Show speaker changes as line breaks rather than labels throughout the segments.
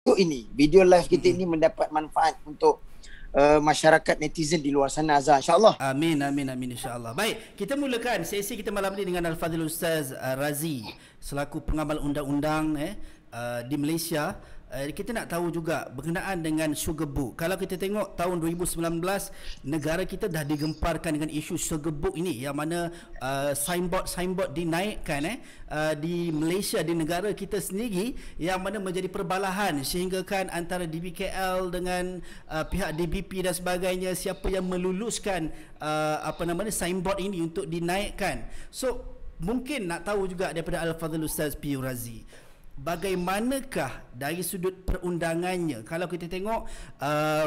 video live kita ini mendapat manfaat untuk masyarakat netizen di luar sana, Azhar, insyaAllah.
Amin, amin, amin, insyaAllah. Baik, kita mulakan sesi kita malam ini dengan Al-Fadhil Ustaz Razi selaku pengamal undang-undang di Malaysia. Kita nak tahu juga berkenaan dengan sugar book. Kalau kita tengok tahun 2019, negara kita dah digemparkan dengan isu sugar book ini, yang mana signboard dinaikkan di Malaysia, di negara kita sendiri, yang mana menjadi perbalahan sehingga kan antara DBKL dengan pihak DBP dan sebagainya, siapa yang meluluskan signboard ini untuk dinaikkan. So mungkin nak tahu juga daripada Al-Fadhil Ustaz P.U. Razi, bagaimanakah dari sudut perundangannya? Kalau kita tengok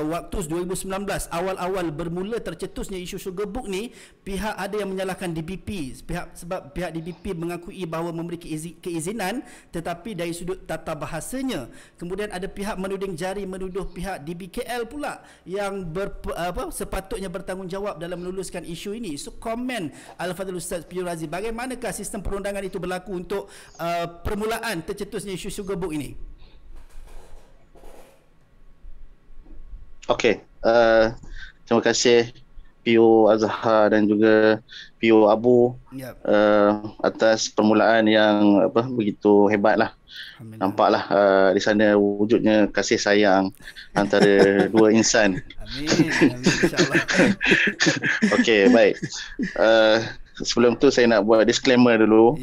waktu 2019 awal-awal bermula tercetusnya isu sugar book ni, pihak ada yang menyalahkan DBP sebab pihak DBP mengakui bahawa memiliki keizinan, tetapi dari sudut tata bahasanya. Kemudian ada pihak menuding jari menuduh pihak DBKL pula yang sepatutnya bertanggungjawab dalam meluluskan isu ini. So komen Al-Fadhil Ustaz P.U. Razi, bagaimanakah sistem perundangan itu berlaku untuk permulaan tercetusnya isu sugar book ini?
Okey, terima kasih P.U. Azhar dan juga P.U. Abu atas permulaan yang begitu hebat lah. Nampaklah di sana wujudnya kasih sayang antara dua insan.
Amin, amin, insyaAllah.
Okey, baik. Sebelum tu saya nak buat disclaimer dulu.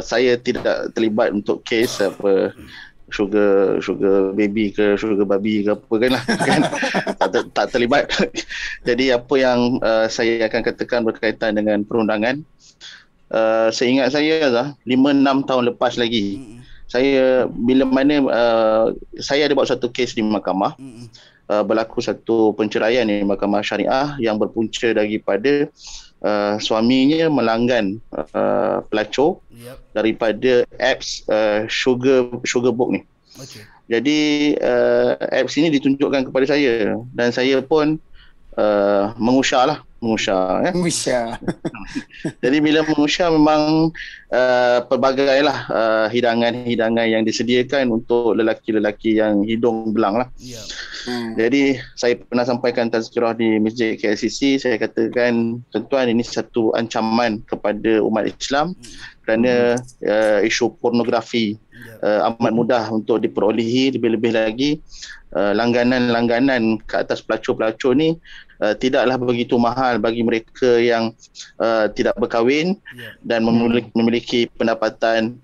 Saya tidak terlibat untuk kes sugar baby ke sugar babi ke apa kan lah, kan? tak terlibat. Jadi apa yang saya akan katakan berkaitan dengan perundangan, seingat saya 5-6 tahun lepas lagi, saya bila mana saya ada buat satu kes di mahkamah, berlaku satu penceraian di mahkamah syariah yang berpunca daripada suaminya melanggan pelacur daripada apps sugar book ni. Jadi apps ini ditunjukkan kepada saya dan saya pun mengusah. Jadi bila mengusah memang pelbagailah hidangan-hidangan yang disediakan untuk lelaki-lelaki yang hidung belang lah. Jadi saya pernah sampaikan tazkirah di Masjid KLCC. Saya katakan, tuan-tuan, ini satu ancaman kepada umat Islam kerana isu pornografi amat mudah untuk diperolehi. Lebih-lebih lagi langganan-langganan ke atas pelacur-pelacur ni tidaklah begitu mahal bagi mereka yang tidak berkahwin dan memiliki pendapatan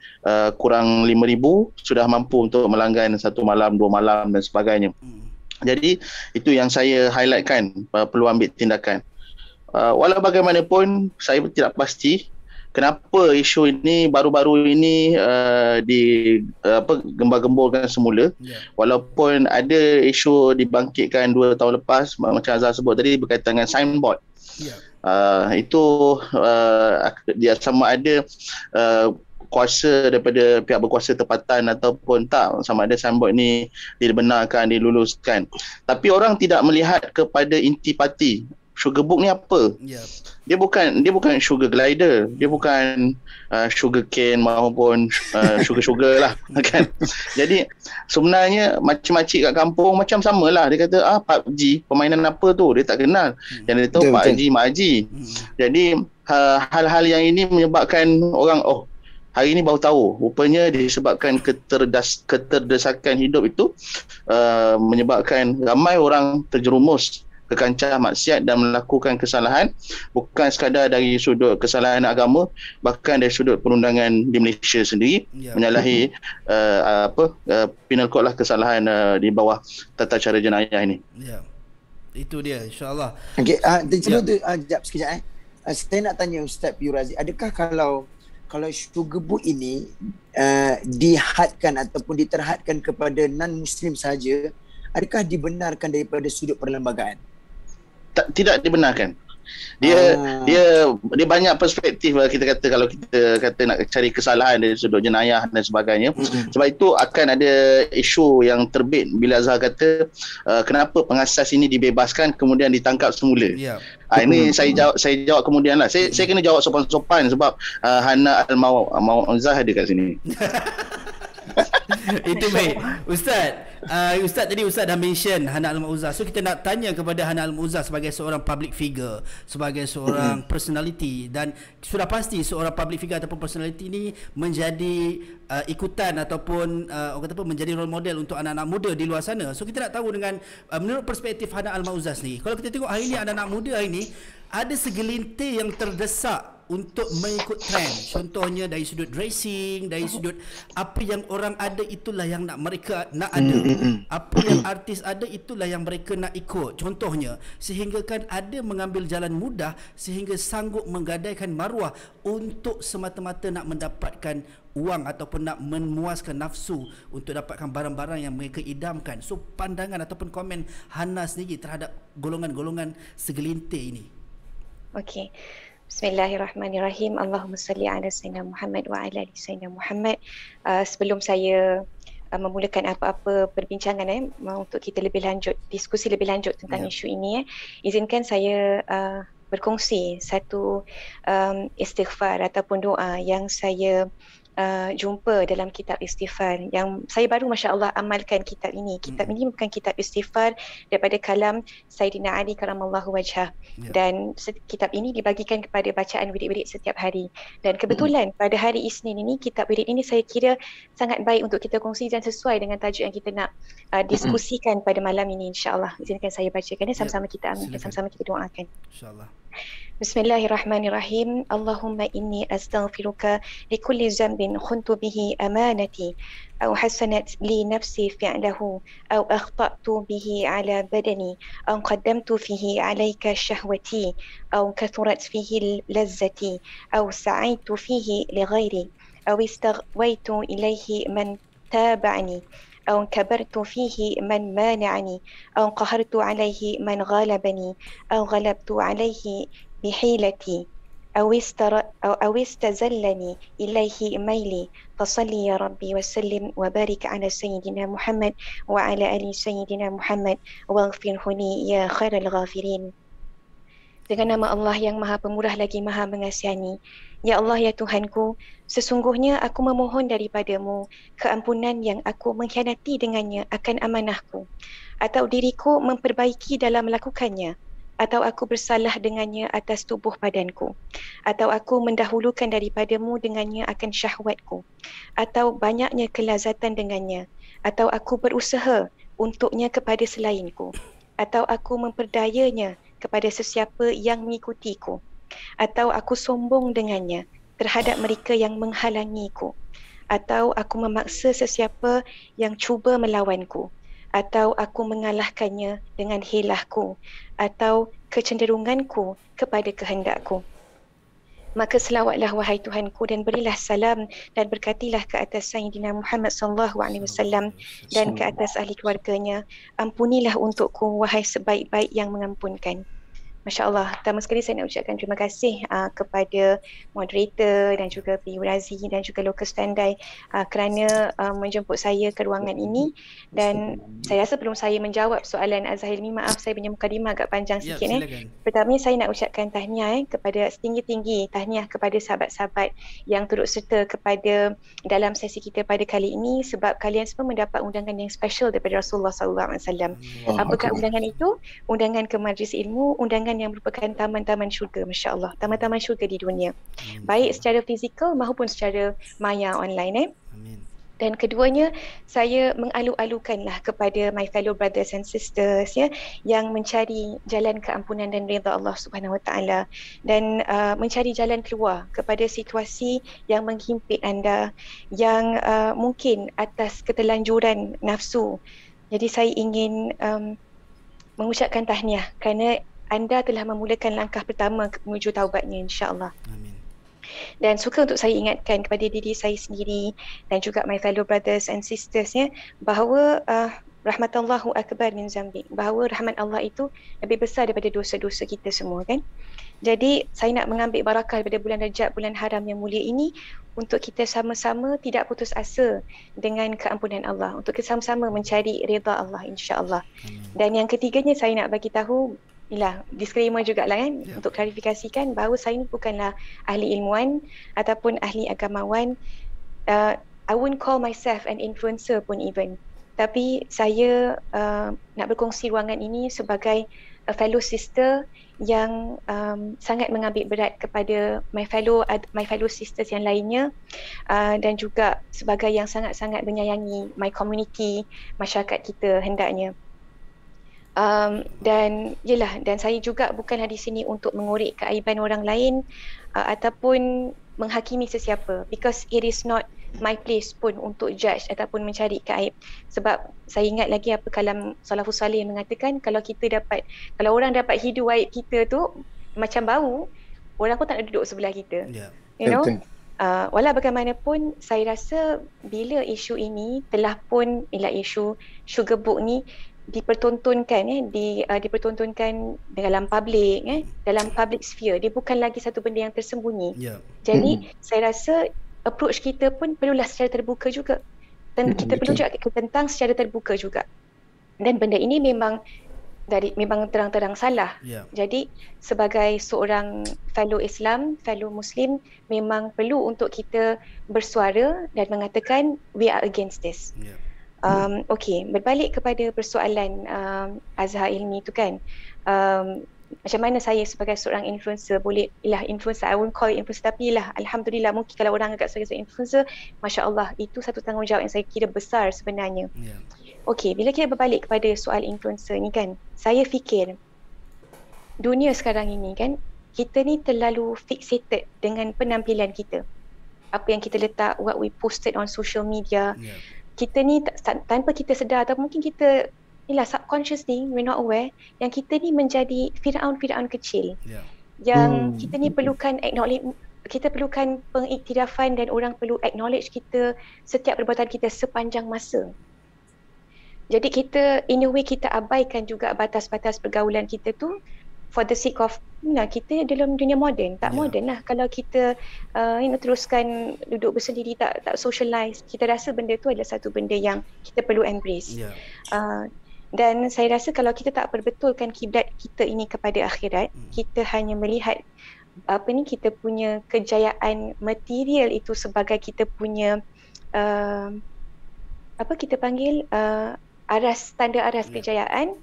kurang 5,000, sudah mampu untuk melanggan 1 malam, 2 malam dan sebagainya. Jadi itu yang saya highlightkan, perlu ambil tindakan. Walau bagaimanapun saya tidak pasti kenapa isu ini baru-baru ini gembar-gemburkan semula. Walaupun ada isu dibangkitkan 2 tahun lepas, macam Azhar sebut tadi, berkaitan dengan signboard. Itu dia sama ada kuasa daripada pihak berkuasa tempatan ataupun tak, sama ada signboard ni dibenarkan, diluluskan. Tapi orang tidak melihat kepada intipati. Sugar book ni apa? Dia bukan sugar glider, dia bukan sugar cane maupun sugar lah, kan. Jadi sebenarnya makcik-makcik kat kampung macam samalah, dia kata PUBG permainan apa tu, dia tak kenal. Yang dia tahu Pak Haji, Mak Haji. Jadi hal-hal yang ini menyebabkan orang hari ini baru tahu, rupanya disebabkan keterdesakan hidup itu menyebabkan ramai orang terjerumus ke kancah maksiat dan melakukan kesalahan, bukan sekadar dari sudut kesalahan agama, bahkan dari sudut perundangan di Malaysia sendiri, menyalahi penal code lah, kesalahan di bawah tata cara jenayah ini.
Itu dia, insyaAllah.
Okey, sekejap. Saya nak tanya Ustaz P.U. Razi, adakah kalau sugar book ini dihadkan ataupun diterhadkan kepada non-Muslim saja, adakah dibenarkan daripada sudut perlembagaan?
Tidak dibenarkan. Dia banyak perspektif lah, kita kata, kalau kita kata nak cari kesalahan dari sudut jenayah dan sebagainya. Sebab itu akan ada isu yang terbit bila Azhar kata kenapa pengasas ini dibebaskan kemudian ditangkap semula. Ini saya jawab kemudian lah. Saya kena jawab sopan-sopan sebab Hana Al-Mawazah ada kat sini.
Itu baik. Ustaz, Ustaz tadi Ustaz dah mention Hana Al-Mauza. So kita nak tanya kepada Hana Al-Mauza sebagai seorang public figure, sebagai seorang personality, dan sudah pasti seorang public figure ataupun personality ni menjadi ikutan ataupun orang kata apa, menjadi role model untuk anak-anak muda di luar sana. So kita nak tahu dengan menurut perspektif Hana Al-Mauza ni, kalau kita tengok hari ni anak-anak muda hari ni ada segelintir yang terdesak untuk mengikut trend. Contohnya dari sudut dressing, dari sudut apa yang orang ada itulah yang nak mereka nak ada. Apa yang artis ada itulah yang mereka nak ikut. Contohnya, sehingga kan ada mengambil jalan mudah sehingga sanggup menggadaikan maruah untuk semata-mata nak mendapatkan uang ataupun nak memuaskan nafsu untuk dapatkan barang-barang yang mereka idamkan. So pandangan ataupun komen Hana sendiri terhadap golongan-golongan segelintir ini.
Okey. Bismillahirrahmanirrahim. Allahumma salli ala Sayyidina Muhammad wa ala ali Sayyidina Muhammad. Sebelum saya memulakan apa-apa perbincangan untuk kita lebih lanjut, diskusi lebih lanjut tentang isu ini, izinkan saya berkongsi satu istighfar ataupun doa yang saya jumpa dalam kitab istighfar, yang saya baru masya-Allah amalkan kitab ini. Kitab ini bukan kitab istighfar daripada kalam Sayyidina Ali karamallahu wajhah. Dan kitab ini dibagikan kepada bacaan wirid-wirid setiap hari. Dan kebetulan pada hari Isnin ini kitab wirid ini saya kira sangat baik untuk kita kongsi dan sesuai dengan tajuk yang kita nak diskusikan pada malam ini, insya-Allah. Izinkan saya bacakan, sama-sama kita amalkan, sama-sama kita doakan.
Insya-Allah.
Bismillahirrahmanirrahim. Allahumma inni astaghfiruka likulli dhanbin khuntu bihi amanati aw hasanat li nafsi fi'lahu aw akhta'tu bihi ala badani aw qaddamtu fihi alayka shahwati aw kathurat fihi lazzati aw sa'aitu fihi li ghairi aw istaghwaitu ilayhi man tabi'ani أو كبرت فيه من مانعني أو قهرت عليه من غالبني أو غلبت عليه بحيلتي أو استزلني إليه ميلي فصلي يا ربي وسلم وبارك على سيدنا محمد وعلى آل سيدنا محمد واغفره لي يا خير الغافرين. Dengan nama Allah yang Maha Pemurah lagi Maha Mengasihani. Ya Allah, ya Tuhanku, sesungguhnya aku memohon daripadamu keampunan yang aku mengkhianati dengannya akan amanahku, atau diriku memperbaiki dalam melakukannya, atau aku bersalah dengannya atas tubuh badanku, atau aku mendahulukan daripadamu dengannya akan syahwatku, atau banyaknya kelazatan dengannya, atau aku berusaha untuknya kepada selainku, atau aku memperdayanya kepada sesiapa yang mengikutiku, atau aku sombong dengannya terhadap mereka yang menghalangiku, atau aku memaksa sesiapa yang cuba melawanku, atau aku mengalahkannya dengan hilahku, atau kecenderunganku kepada kehendakku. Maka selawatlah wahai Tuhanku dan berilah salam dan berkatilah ke atas Sayyidina Muhammad sallallahu alaihi wasallam dan ke atas ahli keluarganya. Ampunilah untukku wahai sebaik-baik yang mengampunkan. Masya Allah, pertama sekali saya nak ucapkan terima kasih kepada moderator dan juga P. Razi dan juga Lokus Tandai kerana menjemput saya ke ruangan ini. Dan saya rasa belum saya menjawab soalan Azahil ni, maaf saya punya mukadimah agak panjang sikit. Pertama saya nak ucapkan tahniah kepada setinggi-tinggi tahniah kepada sahabat-sahabat yang turut serta kepada dalam sesi kita pada kali ini, sebab kalian semua mendapat undangan yang special daripada Rasulullah SAW. Apakah undangan itu? Undangan ke majlis ilmu, undangan yang merupakan taman-taman syurga, Masya Allah, taman-taman syurga di dunia, baik secara fizikal maupun secara maya online.
Amin.
Dan keduanya, saya mengalu-alukanlah kepada my fellow brothers and sisters yang mencari jalan keampunan dan redha Allah Subhanahu Wa Taala, dan mencari jalan keluar kepada situasi yang menghimpit anda, yang mungkin atas keterlanjuran nafsu. Jadi saya ingin mengucapkan tahniah kerana anda telah memulakan langkah pertama menuju taubatnya, insya-Allah.
Amin.
Dan suka untuk saya ingatkan kepada diri saya sendiri dan juga my fellow brothers and sisters bahawa rahmatallahu akbar min zambi, bahawa rahmat Allah itu lebih besar daripada dosa-dosa kita semua, kan? Jadi saya nak mengambil barakah daripada bulan Rajab, bulan haram yang mulia ini, untuk kita sama-sama tidak putus asa dengan keampunan Allah, untuk kita sama-sama mencari redha Allah, insya-Allah. Dan yang ketiganya saya nak bagi tahu, disclaimer jugalah kan, untuk klarifikasikan bahawa saya ni bukanlah ahli ilmuwan ataupun ahli agamawan. I won't call myself an influencer pun even. Tapi saya nak berkongsi ruangan ini sebagai fellow sister yang sangat mengambil berat kepada my fellow sisters yang lainnya, dan juga sebagai yang sangat-sangat menyayangi my community, masyarakat kita hendaknya. Dan saya juga bukanlah di sini untuk mengorek keaiban orang lain ataupun menghakimi sesiapa, because it is not my place pun untuk judge ataupun mencari keaib. Sebab saya ingat lagi apa kalam Salafus Salih yang mengatakan, kalau orang dapat hidu aib kita tu macam bau, orang pun tak nak duduk sebelah kita. You know? Walau bagaimanapun, saya rasa bila isu ini telah pun, isu sugar book ni dipertontonkan dipertontonkan dalam public, dalam public sphere, dia bukan lagi satu benda yang tersembunyi. Jadi saya rasa approach kita pun perlulah secara terbuka juga, dan kita perlu juga tentang secara terbuka juga. Dan benda ini memang terang-terang salah. Jadi sebagai seorang fellow Islam, fellow Muslim, memang perlu untuk kita bersuara dan mengatakan we are against this. Okey, berbalik kepada persoalan Azhar Ilmi tu kan, macam mana saya sebagai seorang influencer boleh, influencer, I won't call it influencer, tapi alhamdulillah, mungkin kalau orang agak sebagai influencer, Masya Allah, itu satu tanggungjawab yang saya kira besar sebenarnya. Okey, bila kita berbalik kepada soal influencer ni kan, saya fikir dunia sekarang ini kan, kita ni terlalu fixated dengan penampilan kita, apa yang kita letak, what we posted on social media. Kita ni tanpa kita sedar, atau mungkin kita subconsciously, we're not aware, yang kita ni menjadi Firaun kecil. Yang kita ni perlukan kita perlukan pengiktirafan, dan orang perlu acknowledge kita setiap perbuatan kita sepanjang masa. Jadi kita, in a way, kita abaikan juga batas-batas pergaulan kita tu for the sake of kita dalam dunia moden. Tak moden lah kalau kita teruskan duduk bersendiri, tak socialize. Kita rasa benda tu adalah satu benda yang kita perlu embrace. Dan saya rasa kalau kita tak perbetulkan kiblat kita ini kepada akhirat, kita hanya melihat kita punya kejayaan material itu sebagai kita punya kita panggil tanda aras kejayaan,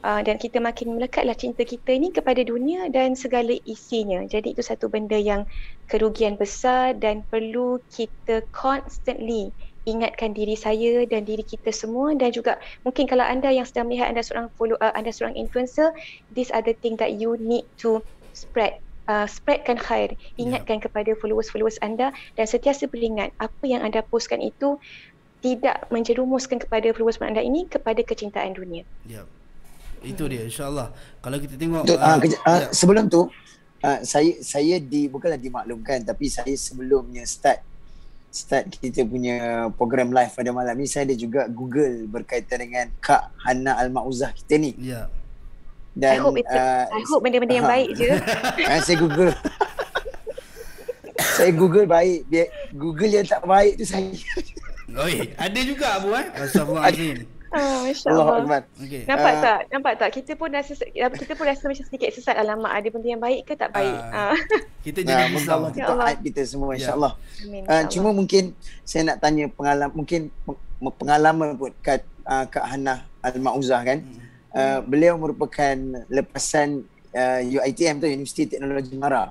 dan kita makin melekatlah cinta kita ini kepada dunia dan segala isinya. Jadi itu satu benda yang kerugian besar, dan perlu kita constantly ingatkan diri saya dan diri kita semua. Dan juga mungkin kalau anda yang sedang melihat anda seorang influencer, these are the things that you need to spreadkan khair. Ingatkan kepada followers anda, dan sentiasa beringat apa yang anda postkan itu tidak menjerumuskan kepada followers anda ini kepada kecintaan dunia.
Itu dia, insyaAllah. Kalau kita tengok
sebelum tu saya bukanlah dimaklumkan, tapi saya sebelumnya start kita punya program live pada malam ni, saya ada juga Google berkaitan dengan Kak Hana Al-Ma'uzah kita ni. Dan
I hope benda-benda yang baik je.
Saya Google baik, biar Google yang tak baik tu saya.
Ada juga Abu Astagfirullahalazim.
Masya-Allah. Nampak tak? Kita pun rasa macam sedikit sesat. Alamak, ada benda yang baik ke tak baik?
Kita jadi
Allah taat kita semua, insya-Allah. Cuma mungkin saya nak tanya pengalaman pun Kak Hana Al-Ma'uzah kan. Beliau merupakan lepasan UiTM tu, Universiti Teknologi Mara.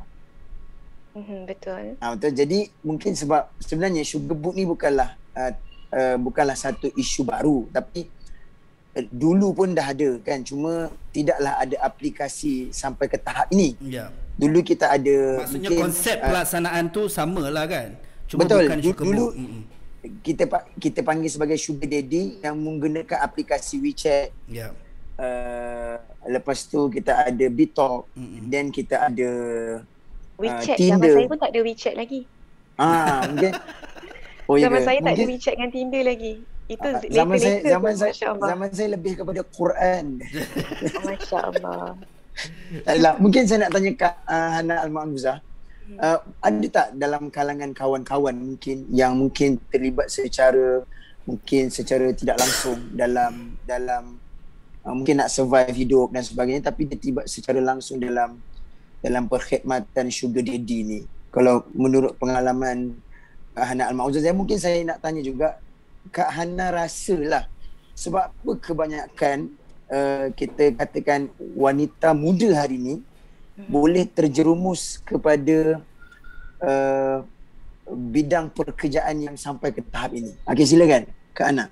Betul.
Betul. Jadi mungkin sebab sebenarnya sugar book ni bukanlah satu isu baru, tapi dulu pun dah ada kan, cuma tidaklah ada aplikasi sampai ke tahap ini. Dulu kita ada,
maksudnya konsep pelaksanaan tu samalah kan, cuma
betul,
bukan sugar
dulu
book.
kita panggil sebagai sugar daddy yang menggunakan aplikasi WeChat. Lepas tu kita ada BitTalk, dan kita ada
WeChat.
Tinder.
Zaman saya pun tak ada WeChat lagi.
Mungkin
zaman saya tak ada WeChat dengan Tinder lagi. Itu
zaman saya lebih kepada Quran.
Masya-Allah.
Mungkin saya nak tanya Kak Hana Al-Ma'uzah, ada tak dalam kalangan kawan-kawan mungkin terlibat secara tidak langsung dalam mungkin nak survive hidup dan sebagainya, tapi dia terlibat secara langsung dalam perkhidmatan sugar daddy ni? Kalau menurut pengalaman Hana Al-Ma'uzah, saya nak tanya juga, Kak Hana rasalah Sebab apa kebanyakan kita katakan wanita muda hari ini boleh terjerumus kepada bidang pekerjaan yang sampai ke tahap ini. Okey, silakan Kak Ana.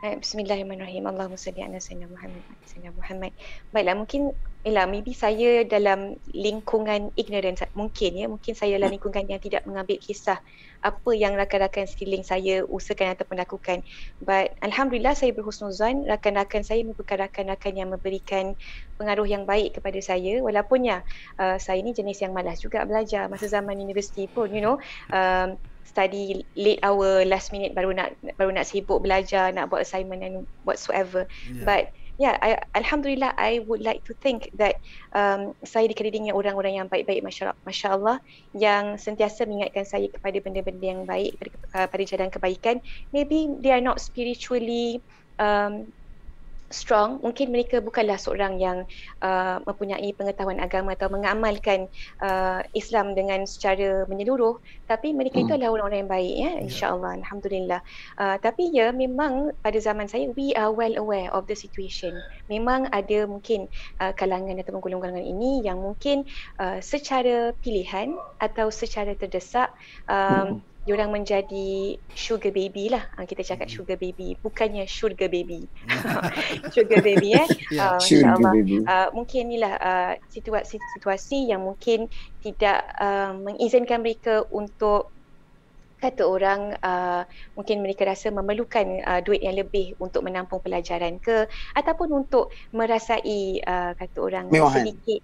Bismillahirrahmanirrahim. Allahumma salli ala sayyidina Muhammad. Sayyidina Muhammad. Baiklah, mungkin maybe saya dalam lingkungan ignorance, mungkin saya dalam lingkungan yang tidak mengambil kisah apa yang rakan-rakan sekeliling saya usahakan ataupun lakukan. But alhamdulillah saya berhusnuzan, rakan-rakan saya merupakan rakan-rakan yang memberikan pengaruh yang baik kepada saya, walaupun saya ni jenis yang malas juga belajar masa zaman universiti pun, study late hour, last minute baru nak sibuk belajar, nak buat assignment and whatsoever. But alhamdulillah, I would like to think that saya dikelilingi orang-orang yang baik-baik, Masya Allah, yang sentiasa mengingatkan saya kepada benda-benda yang baik, pada jalan kebaikan. Maybe they are not spiritually strong, mungkin mereka bukanlah seorang yang mempunyai pengetahuan agama atau mengamalkan Islam dengan secara menyeluruh, tapi mereka itu adalah orang-orang yang baik, insya-Allah, alhamdulillah. Tapi memang pada zaman saya, we are well aware of the situation. Memang ada mungkin kalangan atau golongan ini yang mungkin secara pilihan atau secara terdesak diorang menjadi sugar baby lah. Kita cakap sugar baby, bukannya sugar baby. Sugar baby insya-Allah. Mungkin inilah situasi yang mungkin tidak mengizinkan mereka untuk, kata orang, mungkin mereka rasa memerlukan duit yang lebih untuk menampung pelajaran ke, ataupun untuk merasai kata orang sedikit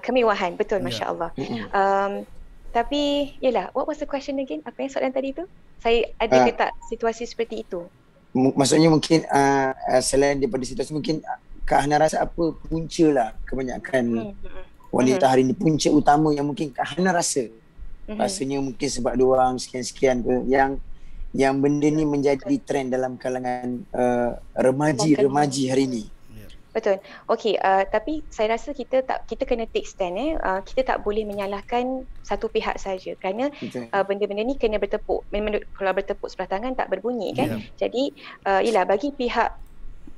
kemewahan. Betul, masya-Allah. Tapi what was the question again? Apa yang soalan tadi tu? Saya ada ke tak situasi seperti itu?
Maksudnya mungkin selain daripada situasi, mungkin Kak Hana rasa apa punca lah kebanyakan wanita hari ini, punca utama yang mungkin Kak Hana rasa rasanya mungkin sebab diorang sekian-sekian ke, yang benda ni menjadi trend dalam kalangan remaji hari ini.
Betul. Okey, tapi saya rasa kita kena take stand. Kita tak boleh menyalahkan satu pihak saja, kerana benda-benda ni kena bertepuk. Kalau bertepuk sebelah tangan tak berbunyi kan. Jadi bagi pihak,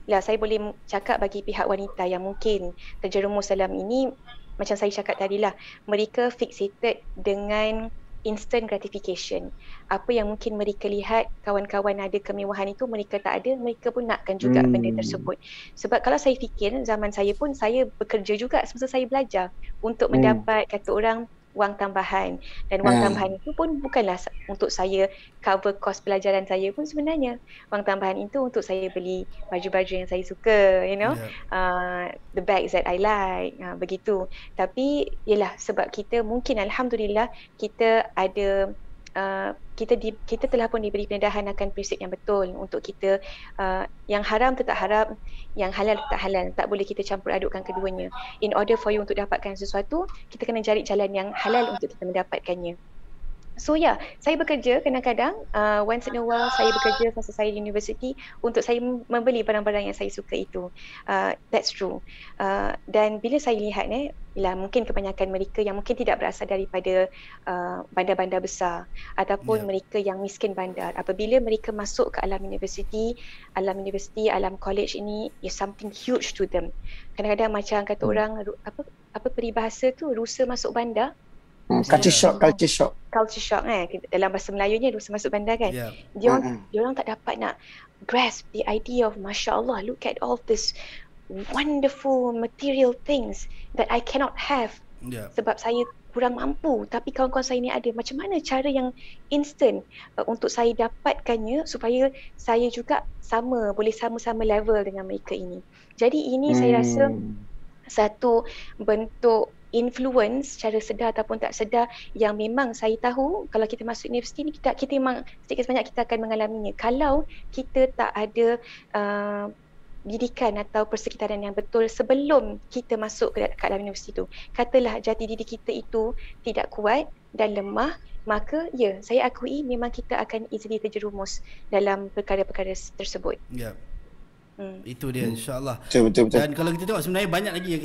saya boleh cakap bagi pihak wanita yang mungkin terjerumus dalam ini, macam saya cakap tadilah, mereka fixated dengan instant gratification. Apa yang mungkin mereka lihat kawan-kawan ada kemewahan itu, mereka tak ada, mereka pun nakkan juga benda tersebut. Sebab kalau saya fikir, zaman saya pun, saya bekerja juga semasa saya belajar untuk mendapat, kata orang, wang tambahan. Dan wang tambahan itu pun bukanlah untuk saya cover kos pelajaran saya pun sebenarnya. Wang tambahan itu untuk saya beli baju-baju yang saya suka, the bags that I like, begitu. Tapi sebab kita mungkin alhamdulillah kita ada kita telah pun diberi pendedahan akan prinsip yang betul untuk kita, yang haram tetap haram, yang halal tetap halal, tak boleh kita campur adukkan keduanya. In order for you untuk dapatkan sesuatu, kita kena cari jalan yang halal untuk kita mendapatkannya. So saya bekerja kadang-kadang, once in a while saya bekerja masa saya di universiti untuk saya membeli barang-barang yang saya suka itu. That's true. Dan bila saya lihat mungkin kebanyakan mereka yang mungkin tidak berasal daripada bandar-bandar besar ataupun mereka yang miskin bandar, apabila mereka masuk ke alam universiti, alam college ini is something huge to them. Kadang-kadang macam kata orang, apa peribahasa tu, rusa masuk bandar.
Culture shock
dalam bahasa Melayunya, rusa masuk bandar kan. Dia orang tak dapat nak grasp the idea of, Masya Allah, look at all this wonderful material things that I cannot have sebab saya kurang mampu, tapi kawan-kawan saya ni ada. Macam mana cara yang instant untuk saya dapatkannya supaya saya juga boleh sama-sama level dengan mereka ini. Jadi ini saya rasa satu bentuk influence secara sedar ataupun tak sedar yang memang saya tahu kalau kita masuk universiti ni, kita memang sedikit sebanyak kita akan mengalaminya. Kalau kita tak ada didikan atau persekitaran yang betul sebelum kita masuk ke dalam universiti itu, katalah jati diri kita itu tidak kuat dan lemah, maka saya akui memang kita akan easily terjerumus dalam perkara-perkara tersebut.
Itu dia, insya-Allah.
Betul.
Dan kalau kita tengok, sebenarnya banyak lagi yang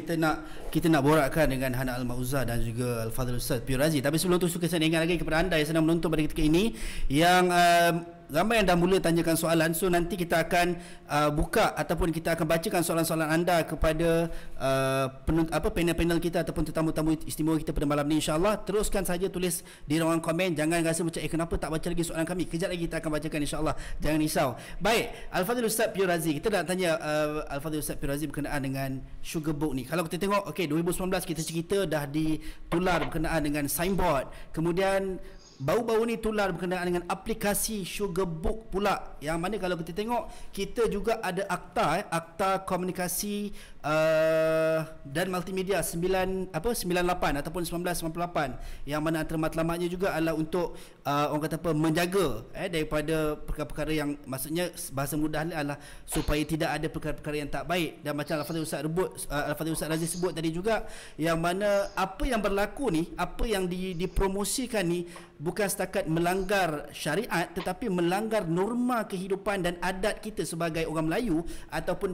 kita nak borakkan dengan Hana Al-Mauzah dan juga Al-Fadhil Ustaz Piyur Razi. Tapi sebelum tu, suka saya ingat lagi kepada anda yang sedang menonton pada ketika ini, yang ramai yang dah mula tanyakan soalan. So nanti kita akan buka ataupun kita akan bacakan soalan-soalan anda kepada panel-panel kita ataupun tetamu-tamu istimewa kita pada malam ni, insya-Allah. Teruskan saja tulis di ruangan komen, jangan rasa macam kenapa tak baca lagi soalan kami. Kejap lagi kita akan bacakan, insya-Allah. Jangan risau. Baik, Al-Fadhil Ustaz Piyul Razi, kita nak tanya Al-Fadhil Ustaz Piyul Razi berkenaan dengan Sugar Book ni. Kalau kita tengok 2019 kita cerita dah ditular berkenaan dengan signboard. Kemudian baru-baru ni tular berkenaan dengan aplikasi Sugar Book pula, yang mana kalau kita tengok kita juga ada akta komunikasi dan multimedia 98 ataupun 1998, yang mana antara matlamatnya juga adalah untuk orang kata apa, menjaga daripada perkara-perkara yang, maksudnya bahasa mudahnya adalah supaya tidak ada perkara-perkara yang tak baik. Dan macam Al-Fadhil Ustaz Razi sebut tadi juga, yang mana apa yang berlaku ni, apa yang dipromosikan ni bukan setakat melanggar syariat, tetapi melanggar norma kehidupan dan adat kita sebagai orang Melayu ataupun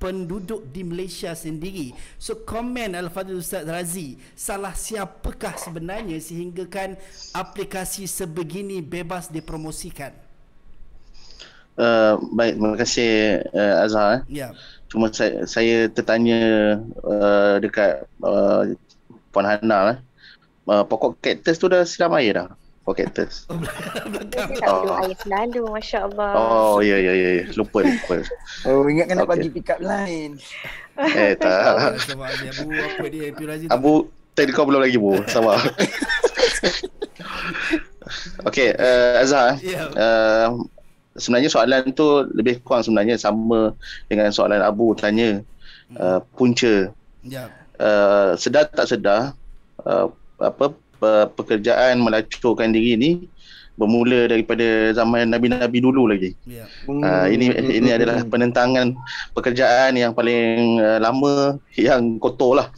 penduduk di Malaysia sendiri. So komen Al-Fadhil Ustaz Razi, salah siapakah sebenarnya sehinggakan aplikasi sebegini bebas dipromosikan?
Baik, terima kasih Azhar.
Ya.
Cuma saya tertanya dekat Puan Hana pokok kaktus tu dah siram air dah? Pokok kaktus.
Saya tak air selalu, Masya Allah.
Oh, ya. Lupa.
Oh, ingatkan nak bagi pick up line.
Tak.
Sebab Abu apa dia, Piyul Razi.
Abu, tadi kau belum lagi, Bu. Sabar. Okey, Azhar. Sebenarnya soalan tu lebih kurang sebenarnya sama dengan soalan Abu tanya. Punca. Sedar tak sedar, pekerjaan melacurkan diri ni bermula daripada zaman Nabi-Nabi dulu lagi. Ini adalah penentangan pekerjaan yang paling lama, yang kotor lah.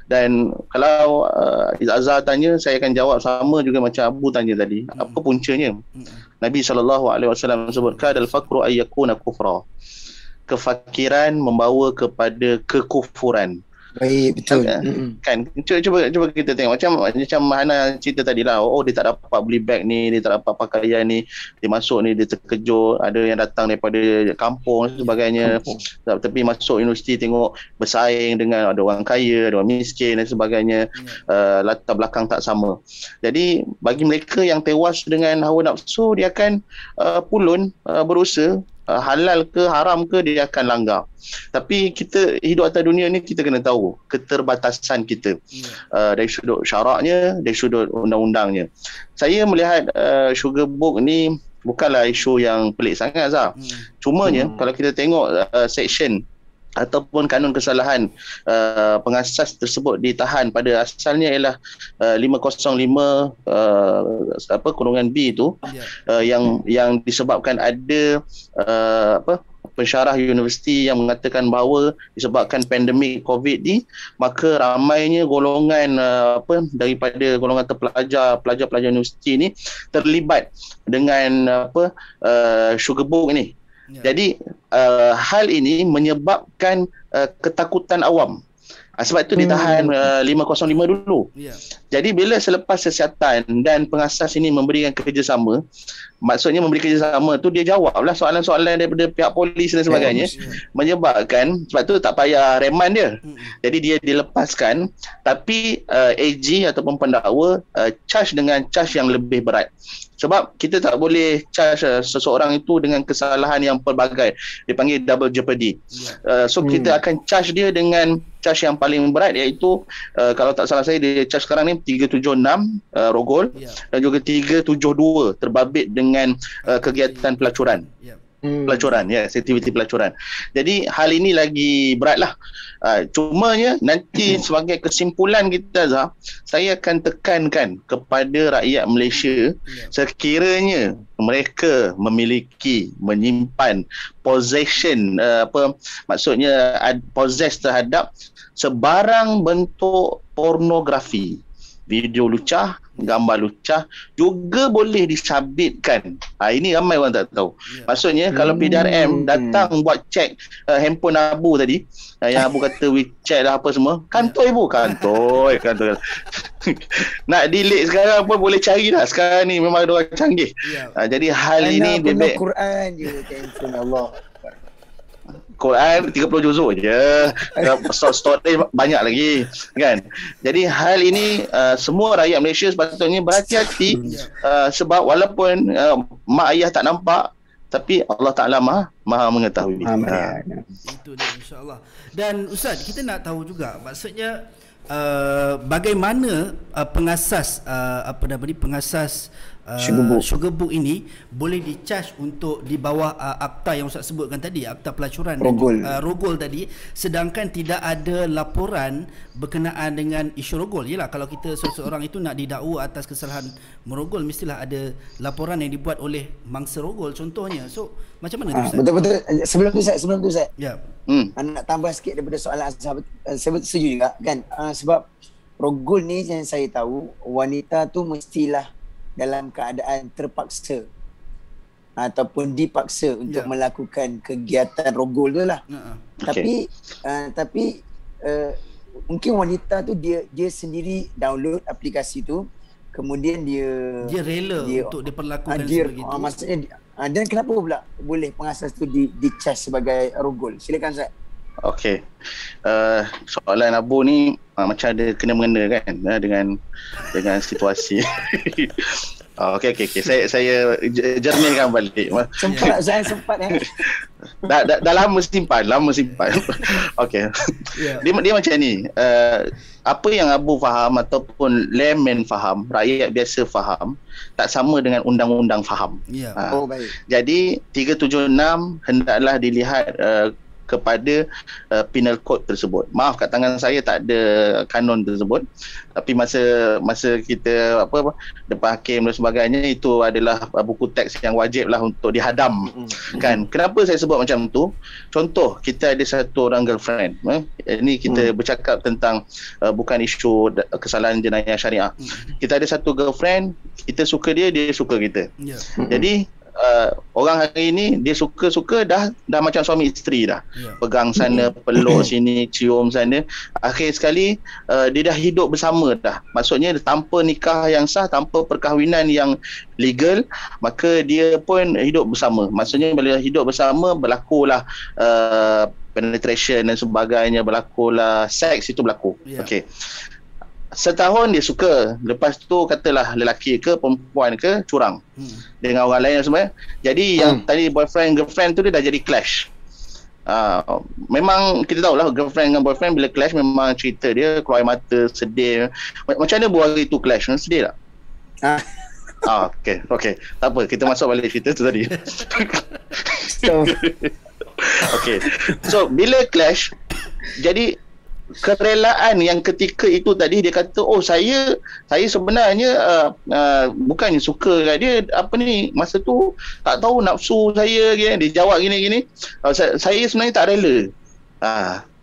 Dan kalau Azhar tanya, saya akan jawab sama juga macam Abu tanya tadi. Apa puncanya? Nabi SAW sebut, kadal faqru ayyakuna kufra. Kefakiran membawa kepada kekufuran.
Baik, betul.
Kan, cuba kita tengok macam Hana cerita tadi lah. Oh, dia tak dapat beli beg ni, dia tak dapat pakaian ni, dia masuk ni dia terkejut, ada yang datang daripada kampung dan sebagainya. Tapi masuk universiti tengok bersaing dengan ada orang kaya, ada orang miskin dan sebagainya. Latar belakang tak sama. Jadi bagi mereka yang tewas dengan hawa nafsu, dia akan pulun berusaha, halal ke haram ke dia akan langgar. Tapi kita hidup atas dunia ni, kita kena tahu keterbatasan kita dari sudut syaraknya, dari sudut undang-undangnya. Saya melihat Sugar Book ni bukanlah isu yang pelik sangat, Zah. Cumanya kalau kita tengok section ataupun kanun kesalahan pengasas tersebut ditahan pada asalnya ialah 505 kurungan B itu, yang disebabkan ada pensyarah universiti yang mengatakan bahawa disebabkan pandemik COVID ni, maka ramainya golongan daripada golongan pelajar-pelajar universiti ni terlibat dengan Sugar Book ni. Jadi hal ini menyebabkan ketakutan awam. Sebab itu ditahan 505 dulu. Jadi bila selepas kesihatan dan pengasas ini memberikan kerjasama, maksudnya memberi kerjasama tu, dia jawablah soalan-soalan daripada pihak polis dan sebagainya, menyebabkan sebab tu tak payah remand dia. Jadi dia dilepaskan, tapi AG ataupun pendakwa charge dengan charge yang lebih berat. Sebab kita tak boleh charge seseorang itu dengan kesalahan yang pelbagai. Dipanggil double jeopardy. So kita akan charge dia dengan charge yang paling berat, iaitu kalau tak salah saya, dia charge sekarang ni 376 rogol dan juga 372 terbabit dengan kegiatan pelacuran. Pelacuran, aktiviti pelacuran. Jadi hal ini lagi beratlah. Cumanya nanti sebagai kesimpulan kita, Zah, saya akan tekankan kepada rakyat Malaysia, sekiranya mereka memiliki, menyimpan possession, maksudnya possess terhadap sebarang bentuk pornografi, video lucah, gambar lucah juga boleh disabitkan. Ini ramai orang tak tahu. Maksudnya kalau PDRM datang buat cek handphone Abu tadi, yang Abu kata WeChat lah apa semua, kantoi Abu, kantoi. Nak delete sekarang pun boleh cari dah. Sekarang ni memang ada orang canggih. Jadi hal ini
dia Quran je handphone Allah.
Quran 30 juzuk je. Story banyak lagi kan. Jadi hal ini semua rakyat Malaysia sepatutnya berhati-hati, sebab walaupun mak ayah tak nampak, tapi Allah Ta'ala maha mengetahui.
Itu dia, insya-Allah. Dan Ustaz, kita nak tahu juga maksudnya bagaimana pengasas pengasas Sugar Book ini boleh di-charge untuk di bawah akta yang Ustaz sebutkan tadi, akta pelacuran rogol tadi, sedangkan tidak ada laporan berkenaan dengan isu rogol. Yalah, kalau kita seseorang itu nak didakwa atas kesalahan merogol, mestilah ada laporan yang dibuat oleh mangsa rogol contohnya. So macam mana tu Ustaz?
Betul-betul. Sebelum tu Ustaz.
Ya.
Nak tambah sikit daripada soalan Azhar. Saya setuju juga kan, sebab rogol ni yang saya tahu, wanita tu mestilah dalam keadaan terpaksa ataupun dipaksa untuk melakukan kegiatan rogol tu lah. Tapi mungkin wanita tu dia sendiri download aplikasi tu, kemudian dia
rela untuk diperlakukan sebegitu.
Maksudnya dan kenapa pula boleh pengasas tu di-charge sebagai rogol? Silakan Ustaz.
Okey. Soalan Abu ni macam ada kena-mengena kan dengan situasi. Okey. Saya jernihkan balik.
Sempat saya
Dah lama simpan. Okey. Dia macam ni. Apa yang Abu faham ataupun layman faham, rakyat biasa faham, tak sama dengan undang-undang faham.
Baik.
Jadi 376 hendaklah dilihat kepada penal code tersebut. Maaf, kat tangan saya tak ada kanon tersebut, tapi masa kita depan hakim dan sebagainya, itu adalah buku teks yang wajib lah untuk dihadam kan. Kenapa saya sebut macam tu? Contoh, kita ada satu orang girlfriend, ini kita bercakap tentang bukan isu kesalahan jenayah syariah. Kita ada satu girlfriend, kita suka dia suka kita. Jadi orang hari ini dia suka dah macam suami isteri dah. Pegang sana, peluk sini, cium sana. Akhir sekali dia dah hidup bersama dah. Maksudnya tanpa nikah yang sah, tanpa perkahwinan yang legal, maka dia pun hidup bersama. Maksudnya bila hidup bersama, berlakulah penetration dan sebagainya, berlakulah seks, itu berlaku. Okey. Setahun dia suka, lepas tu katalah lelaki ke perempuan ke curang dengan orang lain dan sebagainya. Jadi yang tadi boyfriend girlfriend tu dia dah jadi clash. Memang kita tahulah girlfriend dengan boyfriend bila clash memang cerita dia keluar mata, sedih. Macam mana buah hari tu clash? Sedih tak? Okey. Tak apa, kita masuk balik cerita tu tadi. Okey. So bila clash, jadi kerelaan yang ketika itu tadi dia kata, saya sebenarnya bukannya suka kat dia, masa tu tak tahu nafsu saya dia jawab gini saya sebenarnya tak rela.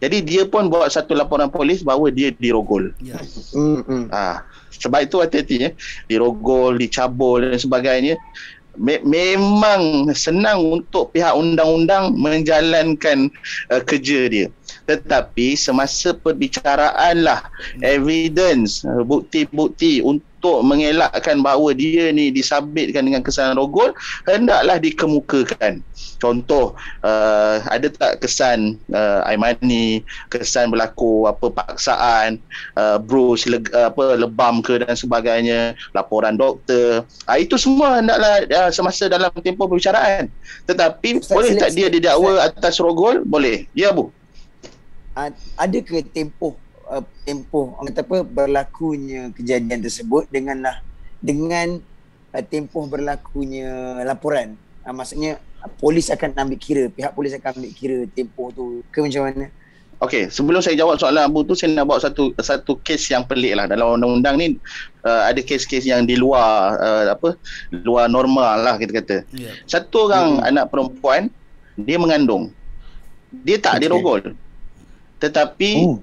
Jadi dia pun buat satu laporan polis bahawa dia dirogol. Sebab itu hati-hati dirogol, dicabul dan sebagainya. Memang senang untuk pihak undang-undang menjalankan kerja dia, tetapi semasa perbicaraan lah evidence, bukti-bukti untuk mengelakkan bahawa dia ni disabitkan dengan kesalahan rogol, hendaklah dikemukakan. Contoh, ada tak kesan air mani, kesan berlaku paksaan, bruise, lebam ke dan sebagainya, laporan doktor. Itu semua hendaklah semasa dalam tempoh perbicaraan. Tetapi Ustaz, boleh tak dia didakwa atas rogol? Boleh. Ya Bu.
Ada ke tempoh berlakunya kejadian tersebut dengan tempoh berlakunya laporan? Maksudnya polis akan ambil kira, pihak polis akan ambil kira tempoh tu ke macam mana?
Okey, sebelum saya jawab soalan Abu tu, saya nak bawa satu kes yang pelik lah. Dalam undang-undang ni ada kes-kes yang di luar luar normal lah kita kata. Satu orang anak perempuan, dia mengandung, dia tak dirogol. Tetapi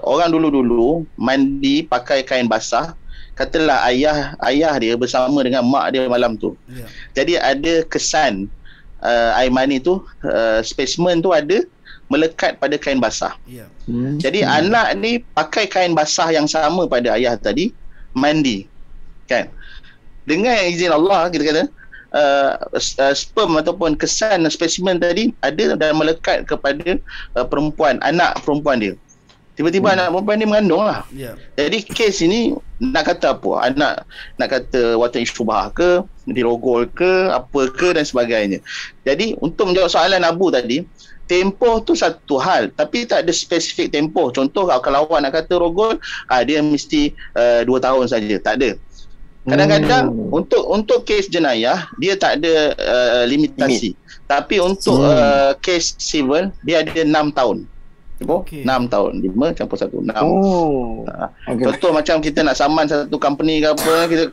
orang dulu-dulu mandi pakai kain basah, katalah ayah dia bersama dengan mak dia malam tu. Jadi ada kesan air mani tu, spesimen tu ada melekat pada kain basah. Jadi anak ni pakai kain basah yang sama pada ayah tadi, mandi, kan? Dengan izin Allah, kita kata sperm ataupun kesan spesimen tadi ada dan melekat kepada anak perempuan dia. Tiba-tiba anak perempuan dia mengandung lah. Jadi kes ini nak kata apa? Anak nak kata watan syubhah ke, dirogol ke, apa ke dan sebagainya. Jadi untuk menjawab soalan Abu tadi, tempoh tu satu hal, tapi tak ada spesifik tempoh. Contoh kalau awak nak kata rogol, dia mesti 2 tahun saja. Tak ada. Kadang-kadang untuk kes jenayah dia tak ada limitasi. Tapi untuk kes civil dia ada 6 tahun. 6 tahun, 5 campur 1, 6. Contoh macam kita nak saman satu company ke apa,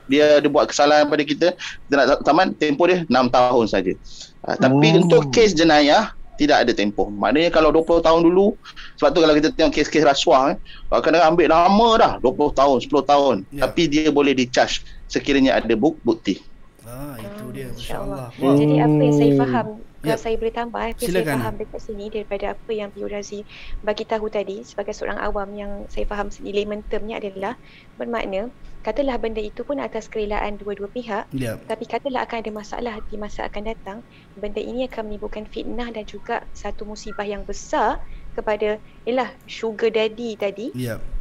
dia buat kesalahan pada kita nak saman, tempoh dia 6 tahun saja. Tapi untuk kes jenayah tidak ada tempoh. Maknanya kalau 20 tahun dulu, sebab tu kalau kita tengok kes-kes rasuah, kadang-kadang ambil lama dah, 20 tahun, 10 tahun. Tapi dia boleh di-charge sekiranya ada bukti.
Itu dia, masya-Allah.
Jadi apa yang saya faham, kalau saya boleh tambah, saya faham dekat sini daripada apa yang Piu Razi bagi tahu tadi, sebagai seorang awam yang saya faham layman termnya adalah bermakna katalah benda itu pun atas kerelaan dua-dua pihak, tapi katalah akan ada masalah di masa akan datang, benda ini akan menimbulkan fitnah dan juga satu musibah yang besar kepada sugar daddy tadi,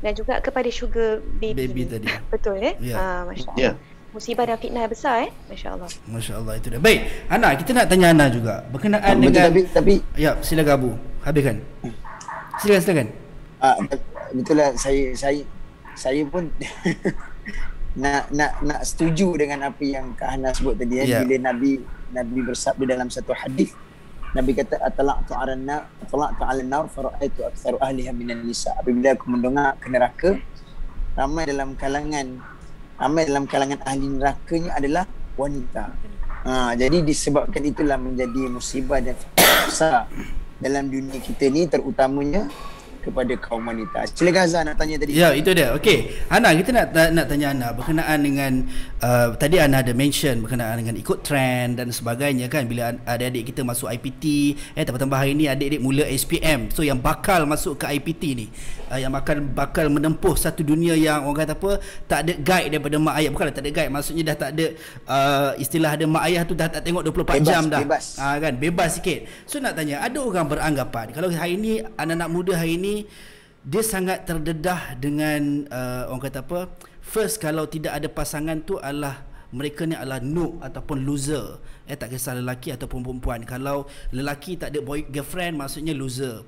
dan juga kepada sugar baby tadi. Betul masya-Allah. Musibah dan fitnah besar masya-Allah.
Masya-Allah, itu dia. Baik, Ana, kita nak tanya Ana juga berkenaan dengan tapi ya, silakan Abu, habiskan. Silakan.
Betul lah, saya pun nak setuju dengan apa yang Kak Hana sebut tadi bila Nabi bersabda dalam satu hadis, Nabi kata atala'tu 'alan nar fara'aitu aktsaru ahliha minan nisa. Apabila aku mendengar ke neraka, ramai dalam kalangan ahli nerakanya adalah wanita. Jadi disebabkan itulah menjadi musibah dan fitnah besar dalam dunia kita ni, terutamanya kepada kaum wanita. Silakan Azhar nak tanya tadi.
Ya, itu dia. Okey, Ana, kita nak tanya Ana berkenaan dengan tadi Ana ada mention berkenaan dengan ikut trend dan sebagainya kan, bila adik-adik kita masuk IPT, tambah-tambah hari ni adik-adik mula SPM. So yang bakal masuk ke IPT ni, yang bakal menempuh satu dunia yang orang kata apa, tak ada guide daripada mak ayah. Bukanlah tak ada guide, maksudnya dah tak ada istilah ada mak ayah tu dah tak tengok 24 jam dah. Kan, bebas sikit. So nak tanya, ada orang beranggapan kalau hari ni anak-anak muda hari ni dia sangat terdedah dengan orang kata apa, first kalau tidak ada pasangan tu adalah mereka ni adalah noob ataupun loser. Tak kisah lelaki ataupun perempuan. Kalau lelaki tak ada girlfriend maksudnya loser,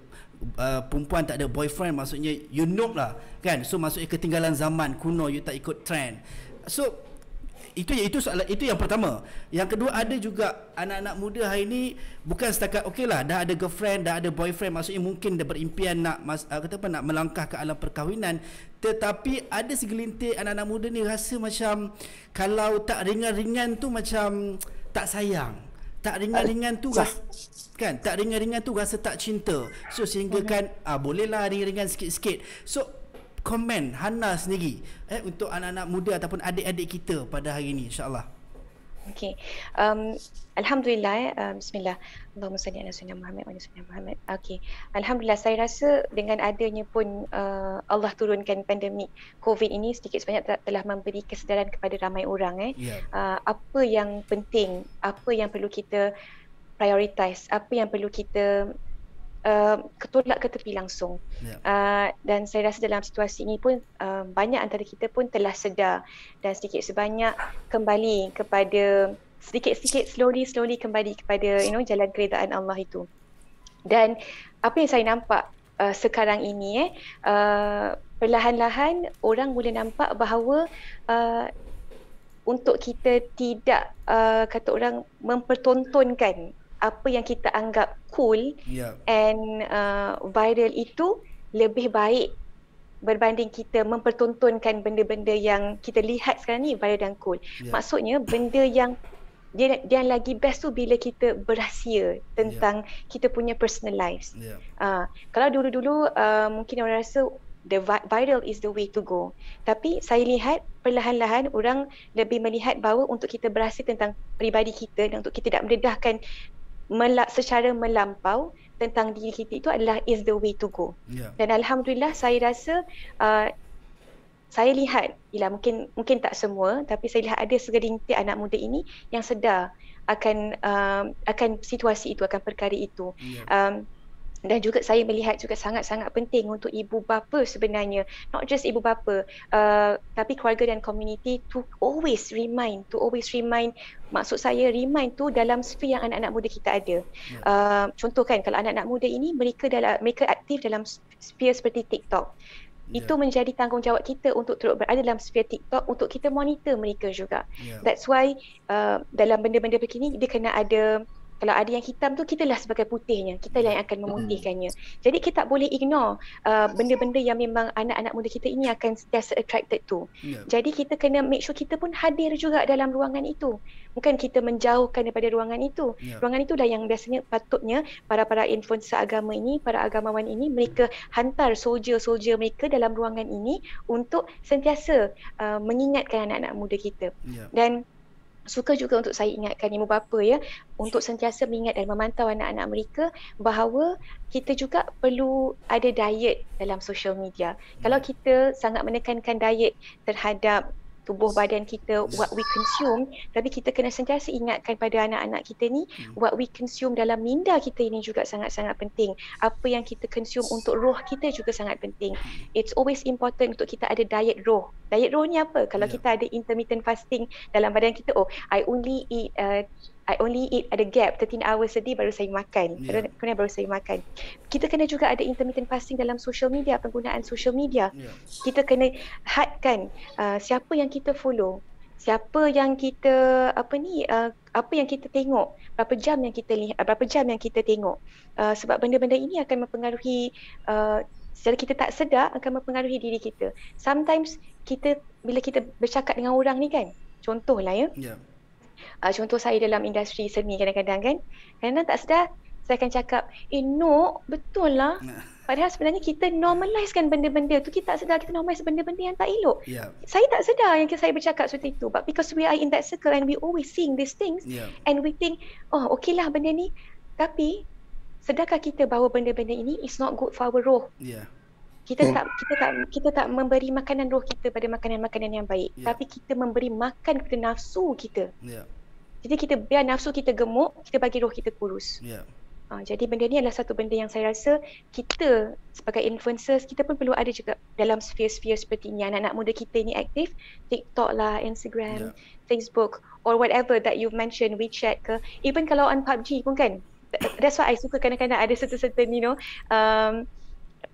perempuan tak ada boyfriend maksudnya you noob lah kan. So maksudnya ketinggalan zaman kuno, you tak ikut trend. So itu soalan, itu yang pertama. Yang kedua, ada juga anak-anak muda hari ni bukan setakat okeylah dah ada girlfriend, dah ada boyfriend, maksudnya mungkin dia berimpian nak nak melangkah ke alam perkahwinan, tetapi ada segelintir anak-anak muda ni rasa macam kalau tak ringan-ringan tu macam tak sayang, tak ringan-ringan tu kan, tak ringan-ringan tu rasa tak cinta. So sehingga kan bolehlah ringan-ringan sikit-sikit. So komen Hana sendiri untuk anak-anak muda ataupun adik-adik kita pada hari ini, insya-Allah.
Okey. Alhamdulillah, bismillah. Allahumma salli ala sayyidina Muhammad wa ala sayyidina Muhammad. Okey. Alhamdulillah, saya rasa dengan adanya pun Allah turunkan pandemik COVID ini sedikit sebanyak telah memberi kesedaran kepada ramai orang apa yang penting, apa yang perlu kita prioritize, apa yang perlu kita ketolak ke tepi langsung. Dan saya rasa dalam situasi ini pun banyak antara kita pun telah sedar dan sedikit sebanyak kembali kepada sedikit-sedikit slowly kembali kepada jalan keredaan Allah itu. Dan apa yang saya nampak sekarang ini perlahan-lahan orang mula nampak bahawa untuk kita tidak kata orang mempertontonkan apa yang kita anggap cool and viral itu lebih baik berbanding kita mempertontonkan benda-benda yang kita lihat sekarang ni viral dan cool. Maksudnya benda yang dia lagi best tu bila kita berahsia tentang kita punya personal lives. Kalau dulu-dulu mungkin orang rasa viral is the way to go. Tapi saya lihat perlahan-lahan orang lebih melihat bahawa untuk kita berhasil tentang peribadi kita dan untuk kita tidak mendedahkan secara melampau tentang diri kita, itu adalah is the way to go. Dan alhamdulillah saya rasa saya lihat, mungkin tak semua, tapi saya lihat ada segelintir anak muda ini yang sedar akan situasi itu, akan perkara itu. Dan juga saya melihat juga sangat-sangat penting untuk ibu bapa sebenarnya, not just ibu bapa, tapi keluarga dan community to always remind, maksud saya remind tu dalam sphere yang anak-anak muda kita ada. Contoh kan, kalau anak-anak muda ini mereka aktif dalam sphere seperti TikTok. Itu menjadi tanggungjawab kita untuk terus berada dalam sphere TikTok, untuk kita monitor mereka juga. That's why dalam benda-benda begini dia kena ada, kalau ada yang hitam tu, kitalah sebagai putihnya, kita yang akan memutihkannya. Jadi kita tak boleh ignore benda-benda yang memang anak-anak muda kita ini akan sentiasa attracted to. Jadi kita kena make sure kita pun hadir juga dalam ruangan itu. Bukan kita menjauhkan daripada ruangan itu. Ruangan itulah yang biasanya patutnya para influencer agama ini, para agamawan ini, mereka hantar soldier-soldier mereka dalam ruangan ini untuk sentiasa mengingatkan anak-anak muda kita. Dan suka juga untuk saya ingatkan ibu bapa ya, untuk sentiasa mengingat dan memantau anak-anak mereka bahawa kita juga perlu ada diet dalam social media. Kalau kita sangat menekankan diet terhadap tubuh badan kita, what we consume, tapi kita kena sentiasa ingatkan pada anak-anak kita ni, what we consume dalam minda kita ini juga sangat-sangat penting. Apa yang kita consume untuk roh kita juga sangat penting. It's always important untuk kita ada diet roh. Diet roh ni apa? Kalau kita ada intermittent fasting dalam badan kita, I only eat ada gap 13 hours a day baru saya makan. Kemudian baru saya makan. Kita kena juga ada intermittent fasting dalam social media, penggunaan social media. Kita kena hadkan siapa yang kita follow, siapa yang kita apa yang kita tengok, berapa jam yang kita lihat, berapa jam yang kita tengok. Sebab benda-benda ini akan mempengaruhi secara kita tak sedar, akan mempengaruhi diri kita. Sometimes bila kita bercakap dengan orang ni kan, contohlah ya. Contoh saya dalam industri seni kadang-kadang tak sedar saya akan cakap, no, betul lah. Padahal sebenarnya kita normalizekan benda-benda tu, kita tak sedar kita normalize benda-benda yang tak elok. Saya tak sedar yang saya bercakap seperti itu, but because we are in that circle and we always seeing these things, and we think, okay lah benda ni, tapi sedarkah kita bahawa benda-benda ini is not good for our roh? Kita tak memberi makanan roh kita pada makanan-makanan yang baik, tapi kita memberi makan kepada nafsu kita. Jadi kita biar nafsu kita gemuk, kita bagi roh kita kurus. Jadi benda ni adalah satu benda yang saya rasa kita sebagai influencers, kita pun perlu ada juga dalam sphere-sphere seperti ini. Anak-anak muda kita ni aktif, TikTok lah, Instagram, Facebook, or whatever that you've mentioned, WeChat ke, even kalau on PUBG pun kan. That's why I suka kadang-kadang ada certain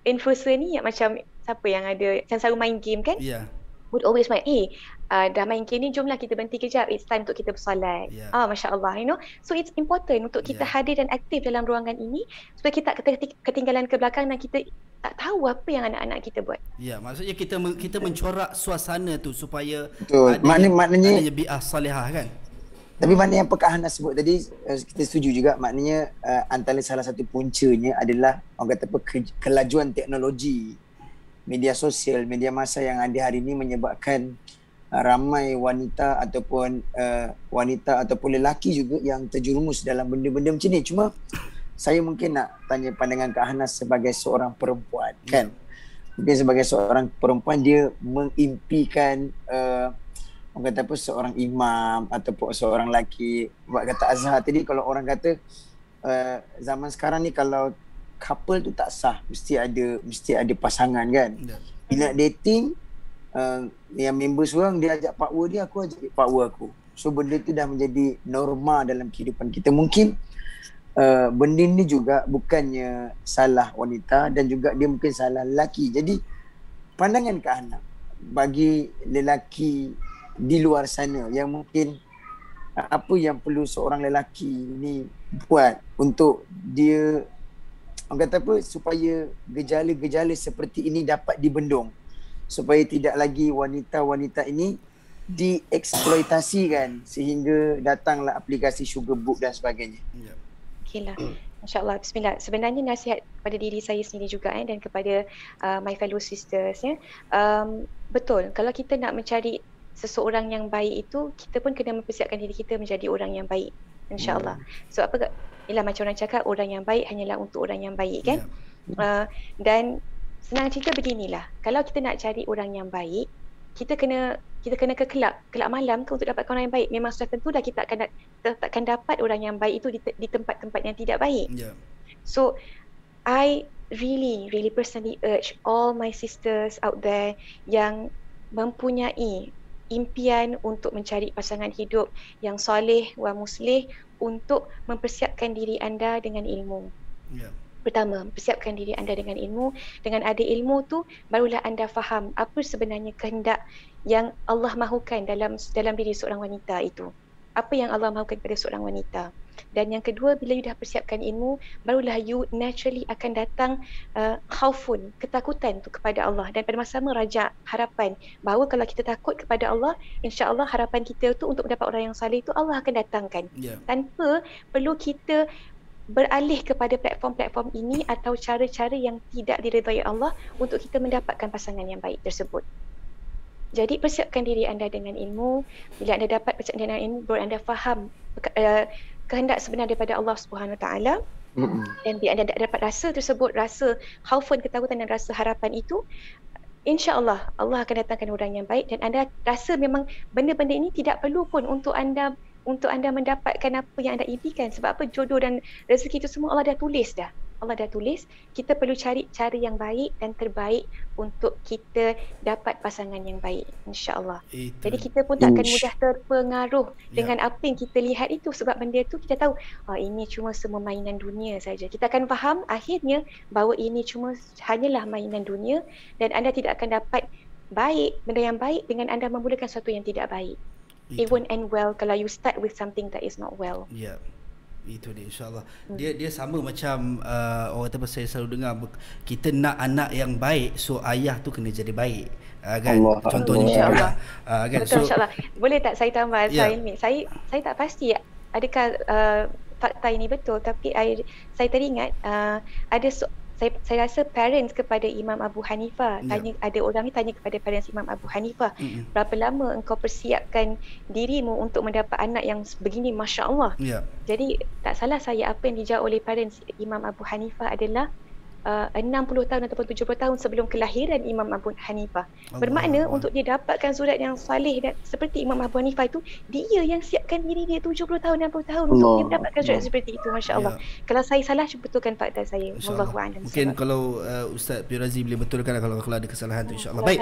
influencer ni yang macam siapa yang ada yang selalu main game kan, would always main, dah main game ni, jomlah kita berhenti kejap, it's time untuk kita bersolat. Masya Allah, so it's important untuk kita hadir dan aktif dalam ruangan ini supaya kita ketinggalan ke belakang dan kita tak tahu apa yang anak-anak kita buat.
Maksudnya kita mencorak suasana tu supaya
maknanya
bi'ah salihah kan.
Tapi mana yang Pak Hana sebut tadi, kita setuju juga, maknanya antara salah satu puncanya adalah orang kata kelajuan teknologi, media sosial, media massa yang ada hari ini menyebabkan ramai wanita ataupun lelaki juga yang terjerumus dalam benda-benda macam ni. Cuma saya mungkin nak tanya pandangan Kak Hana sebagai seorang perempuan kan. Mungkin sebagai seorang perempuan dia mengimpikan orang kata seorang imam ataupun seorang lelaki. Buat kata Azhar tadi, kalau orang kata zaman sekarang ni kalau couple tu tak sah, mesti ada pasangan kan. Bila dating, yang member seorang dia ajak partner dia, aku ajak partner aku. So benda tu dah menjadi norma dalam kehidupan kita. Mungkin benda ni juga bukannya salah wanita dan juga dia mungkin salah lelaki. Jadi pandangan Kak Hana bagi lelaki di luar sana yang mungkin apa yang perlu seorang lelaki ni buat untuk dia orang kata supaya gejala-gejala seperti ini dapat dibendung, supaya tidak lagi wanita-wanita ini dieksploitasikan sehingga datanglah aplikasi sugar book dan sebagainya.
Okeylah. InsyaAllah. Bismillah. Sebenarnya nasihat pada diri saya sendiri juga dan kepada my fellow sisters betul, kalau kita nak mencari seseorang yang baik itu, kita pun kena mempersiapkan diri kita menjadi orang yang baik, insyaAllah. So apa, ialah macam orang cakap, orang yang baik hanyalah untuk orang yang baik kan. Dan senang cerita beginilah, kalau kita nak cari orang yang baik, kita kena ke kelab malam ke untuk dapatkan orang yang baik. Memang sudah tentu dah kita takkan dapat orang yang baik itu di tempat-tempat yang tidak baik. So I really personally urge all my sisters out there yang mempunyai impian untuk mencari pasangan hidup yang soleh wa muslih, untuk mempersiapkan diri anda dengan ilmu. Pertama, persiapkan diri anda dengan ilmu. Dengan ada ilmu tu, barulah anda faham apa sebenarnya kehendak yang Allah mahukan dalam diri seorang wanita itu. Apa yang Allah mahukan kepada seorang wanita. Dan yang kedua, bila you dah persiapkan ilmu, barulah you naturally akan datang khaufun, ketakutan tu kepada Allah. Dan pada masa sama raja harapan bahawa kalau kita takut kepada Allah, insya-Allah harapan kita tu untuk mendapat orang yang saleh itu Allah akan datangkan. Tanpa perlu kita beralih kepada platform-platform ini atau cara-cara yang tidak diredai Allah untuk kita mendapatkan pasangan yang baik tersebut. Jadi persiapkan diri anda dengan ilmu. Bila anda dapat persiapkan dengan ilmu, baru anda faham kehendak sebenar daripada Allah Subhanahu Wa Taala. Dan bila anda dapat rasa tersebut, rasa khaufun, ketakutan dan rasa harapan itu, insya-Allah Allah akan datangkan orang yang baik. Dan anda rasa memang benda-benda ini tidak perlu pun untuk anda mendapatkan apa yang anda impikan. Sebab apa, jodoh dan rezeki itu semua Allah dah tulis dah. Allah dah tulis. Kita perlu cari cara yang baik dan terbaik untuk kita dapat pasangan yang baik, insya-Allah. Jadi kita pun takkan mudah terpengaruh dengan apa yang kita lihat itu. Sebab benda itu kita tahu ini cuma semua mainan dunia saja. Kita akan faham akhirnya bahawa ini cuma hanyalah mainan dunia, dan anda tidak akan dapat benda yang baik dengan anda memulakan sesuatu yang tidak baik. It won't end well kalau you start with something that is not well.
Itu dia, insyaAllah. Dia sama macam orang kata, saya selalu dengar, kita nak anak yang baik, so ayah tu kena jadi baik, kan? Contohnya
insyaAllah.
Kan?
Betul, insyaAllah. Boleh tak saya tambah? Saya tak pasti adakah fakta ini betul, tapi saya teringat ada saya rasa parents kepada Imam Abu Hanifah ada orang ni tanya kepada parents Imam Abu Hanifah, berapa lama engkau persiapkan dirimu untuk mendapat anak yang begini, masya-Allah. Jadi tak salah saya, apa yang dijawab oleh parents Imam Abu Hanifah adalah 60 tahun ataupun 70 tahun sebelum kelahiran Imam Abu Hanifah. Bermakna untuk dia dapatkan surat yang saleh dan seperti Imam Abu Hanifah itu, dia yang siapkan diri dia 70 tahun 60 tahun untuk dia mendapatkan surat seperti itu, masya-Allah. Kalau saya salah, betulkan fakta saya. Wallahu a'lam.
Mungkin kalau Ustaz Pir Razi boleh betulkan kalau ada kesalahan tu, insya-Allah. Baik.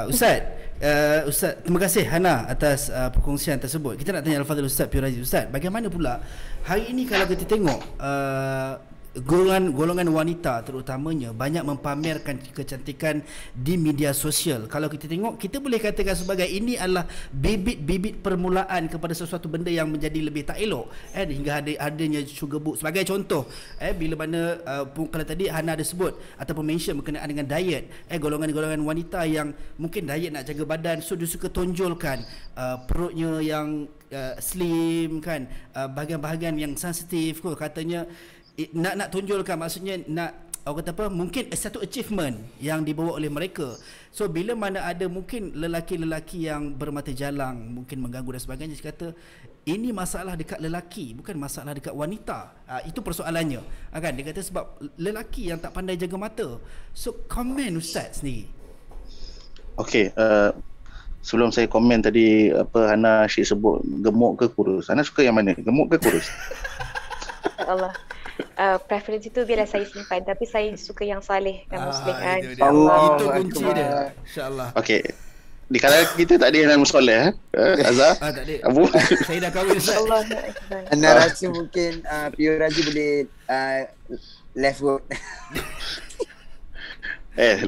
Ustaz, terima kasih Hana atas perkongsian tersebut. Kita nak tanya Al-Fadhil Ustaz Pir Razi. Ustaz, bagaimana pula hari ini kalau kita tengok golongan wanita terutamanya banyak mempamerkan kecantikan di media sosial. Kalau kita tengok, kita boleh katakan sebagai ini adalah bibit-bibit permulaan kepada sesuatu benda yang menjadi lebih tak elok, hingga adanya sugar book sebagai contoh. Bila mana kalau tadi Hana ada sebut ataupun mention berkenaan dengan diet, golongan-golongan wanita yang mungkin diet nak jaga badan, so dia suka tonjolkan perutnya yang slim kan, bahagian-bahagian yang sensitif katanya, nak tonjolkan, maksudnya nak orang kata apa, mungkin satu achievement yang dibawa oleh mereka. So bila mana ada mungkin lelaki-lelaki yang bermata jalang, mungkin mengganggu dan sebagainya, dia kata ini masalah dekat lelaki, bukan masalah dekat wanita. Itu persoalannya, kan? Dia kata sebab lelaki yang tak pandai jaga mata. So komen Ustaz sendiri.
Okey, sebelum saya komen tadi apa Hana Syed sebut gemuk ke kurus, Hana suka yang mana, gemuk ke kurus?
Allah, preference itu biarlah saya simpan, tapi saya suka yang saleh dan muslim.
Itu kunci dia, insya-Allah.
Okey, di kalangan kita tak ada yang soleh, Azhar?
Tak ada.
Abu?
Saya dah kahwin Ustaz.
Anda rasa mungkin Pir Razi boleh left road.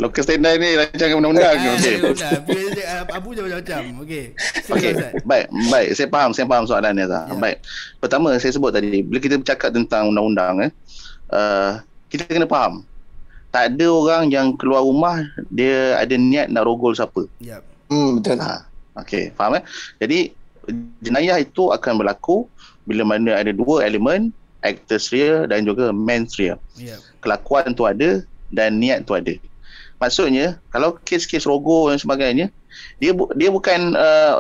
Local standard ni rancangan undang-undang.
Okey. Abu je macam-macam. Okey.
Okey. Baik. Saya faham soalan ni, Azhar. Baik. Pertama saya sebut tadi, bila kita bercakap tentang undang-undang, kita kena faham. Tak ada orang yang keluar rumah dia ada niat nak rogol siapa.
Betul.
Okey, faham Jadi jenayah itu akan berlaku bila mana ada dua elemen actus rea dan juga mens rea. Kelakuan tu ada dan niat tu ada. Maksudnya kalau kes-kes rogo dan sebagainya, dia bukan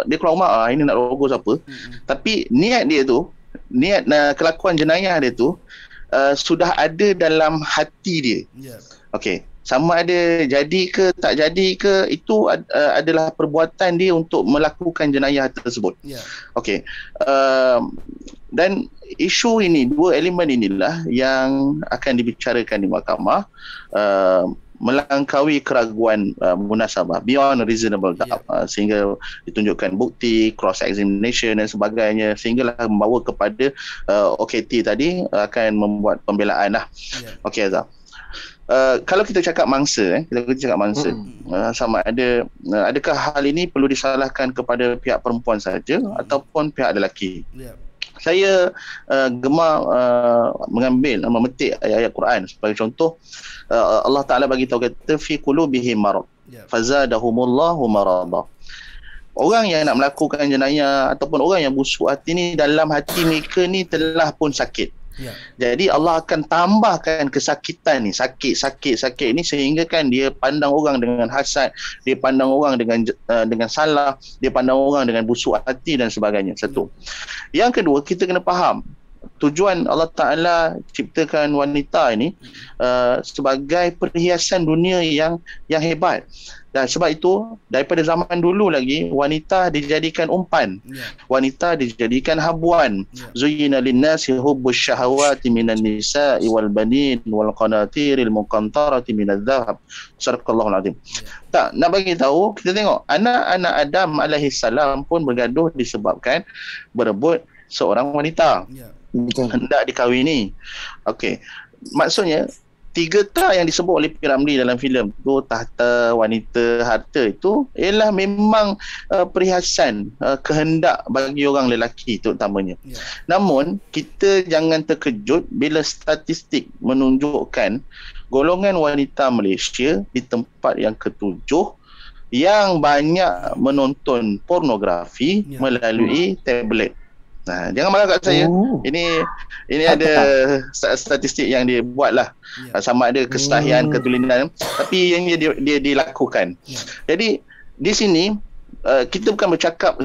dia keluar rumah ini nak rogo siapa, tapi niat dia tu, niat kelakuan jenayah dia tu sudah ada dalam hati dia. Okey, sama ada jadi ke tak jadi ke, itu adalah perbuatan dia untuk melakukan jenayah tersebut. Okey, dan isu ini, dua elemen inilah yang akan dibicarakan di mahkamah, melangkaui keraguan munasabah, beyond reasonable doubt, sehingga ditunjukkan bukti, cross examination dan sebagainya, sehinggalah membawa kepada OKT tadi akan membuat pembelaan lah. Okey Azhar, kalau kita cakap mangsa, sama ada adakah hal ini perlu disalahkan kepada pihak perempuan saja ataupun pihak lelaki? Saya gemar memetik ayat-ayat Quran sebagai contoh. Allah Ta'ala bagi tahu, kata fi qulubihim marad fazadahumullahu marada. Orang yang nak melakukan jenayah ataupun orang yang busuk hati ni, dalam hati mereka ni telah pun sakit. Jadi Allah akan tambahkan kesakitan ni, sakit ni, sehingga kan dia pandang orang dengan hasad, dia pandang orang dengan salah, dia pandang orang dengan busuk hati dan sebagainya. Satu. Yang kedua, kita kena faham tujuan Allah Ta'ala ciptakan wanita ini sebagai perhiasan dunia yang hebat. Dan sebab itu, daripada zaman dulu lagi, wanita dijadikan umpan, wanita dijadikan habuan. Zuyyina linnasi hubbus syahawati minan nisa'i wal banin wal qanatiril muqantarati minadh dhahab. Sadaqallahul azim. Tak, nak bagi tahu, kita tengok anak-anak Adam alaihi salam pun bergaduh disebabkan berebut seorang wanita. Hendak dikahwini. Okey. Maksudnya 3 ta yang disebut oleh P. Ramlee dalam filem tu, tahta, wanita, harta, itu ialah memang perhiasan kehendak bagi orang lelaki terutamanya. Namun kita jangan terkejut bila statistik menunjukkan golongan wanita Malaysia di tempat yang ke-7 yang banyak menonton pornografi melalui tablet. Jangan marah kat saya. Ini ada statistik yang dia buat lah. Sama ada kestahian, ketulinan, tapi yang dia dilakukan. Jadi di sini kita bukan bercakap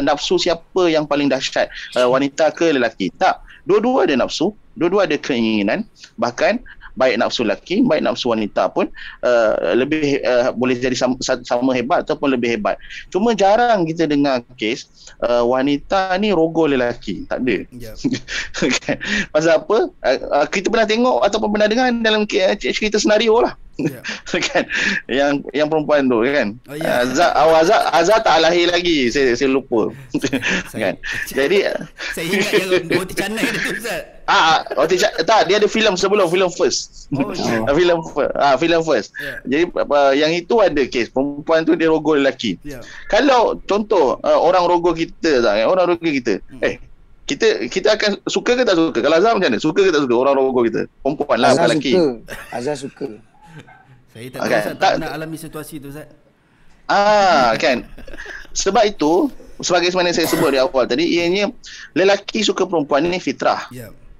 nafsu siapa yang paling dahsyat, wanita ke lelaki. Tak, dua-dua ada nafsu, dua-dua ada keinginan. Bahkan baik nafsu lelaki, baik nafsu wanita pun lebih boleh jadi sama hebat ataupun lebih hebat. Cuma jarang kita dengar kes wanita ni rogo lelaki. Tak ada. Pasal apa? Kita pernah tengok ataupun pernah dengar dalam cerita senario lah. Kan, yang perempuan tu kan, Azhar tak lahir lagi, saya lupa. Kan, jadi
saya ingat yang roti canai tu Ustaz.
Tak, dia ada filem sebelum, filem first. Filem first. Jadi yang itu ada kes perempuan tu dia rogo lelaki. Kalau contoh orang rogo kita, kita akan suka ke tak suka? Kalau Azhar macam mana? Suka ke tak suka orang rogo kita? Perempuan lah, bukan lelaki.
Azhar suka.
Saya tak tahu Ustaz, tak pernah alami situasi tu Ustaz.
Kan. Sebab itu, sebagai mana saya sebut di awal tadi, ianya lelaki suka perempuan ini fitrah.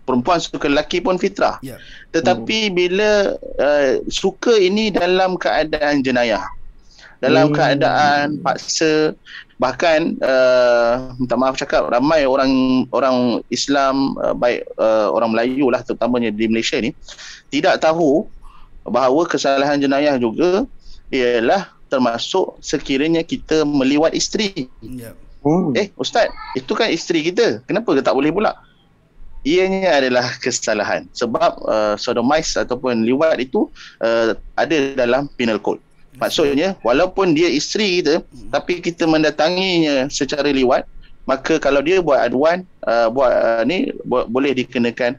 Perempuan suka lelaki pun fitrah. Tetapi bila suka ini dalam keadaan jenayah, dalam keadaan paksa, bahkan minta maaf cakap, ramai orang Islam, baik orang Melayu lah terutamanya di Malaysia ni, tidak tahu bahawa kesalahan jenayah juga ialah termasuk sekiranya kita meliwat isteri. Ustaz, itu kan isteri kita, kenapa tak boleh pula? Ianya adalah kesalahan sebab sodomize ataupun liwat itu ada dalam penal code. Maksudnya walaupun dia isteri kita, tapi kita mendatanginya secara liwat, maka kalau dia buat aduan, boleh dikenakan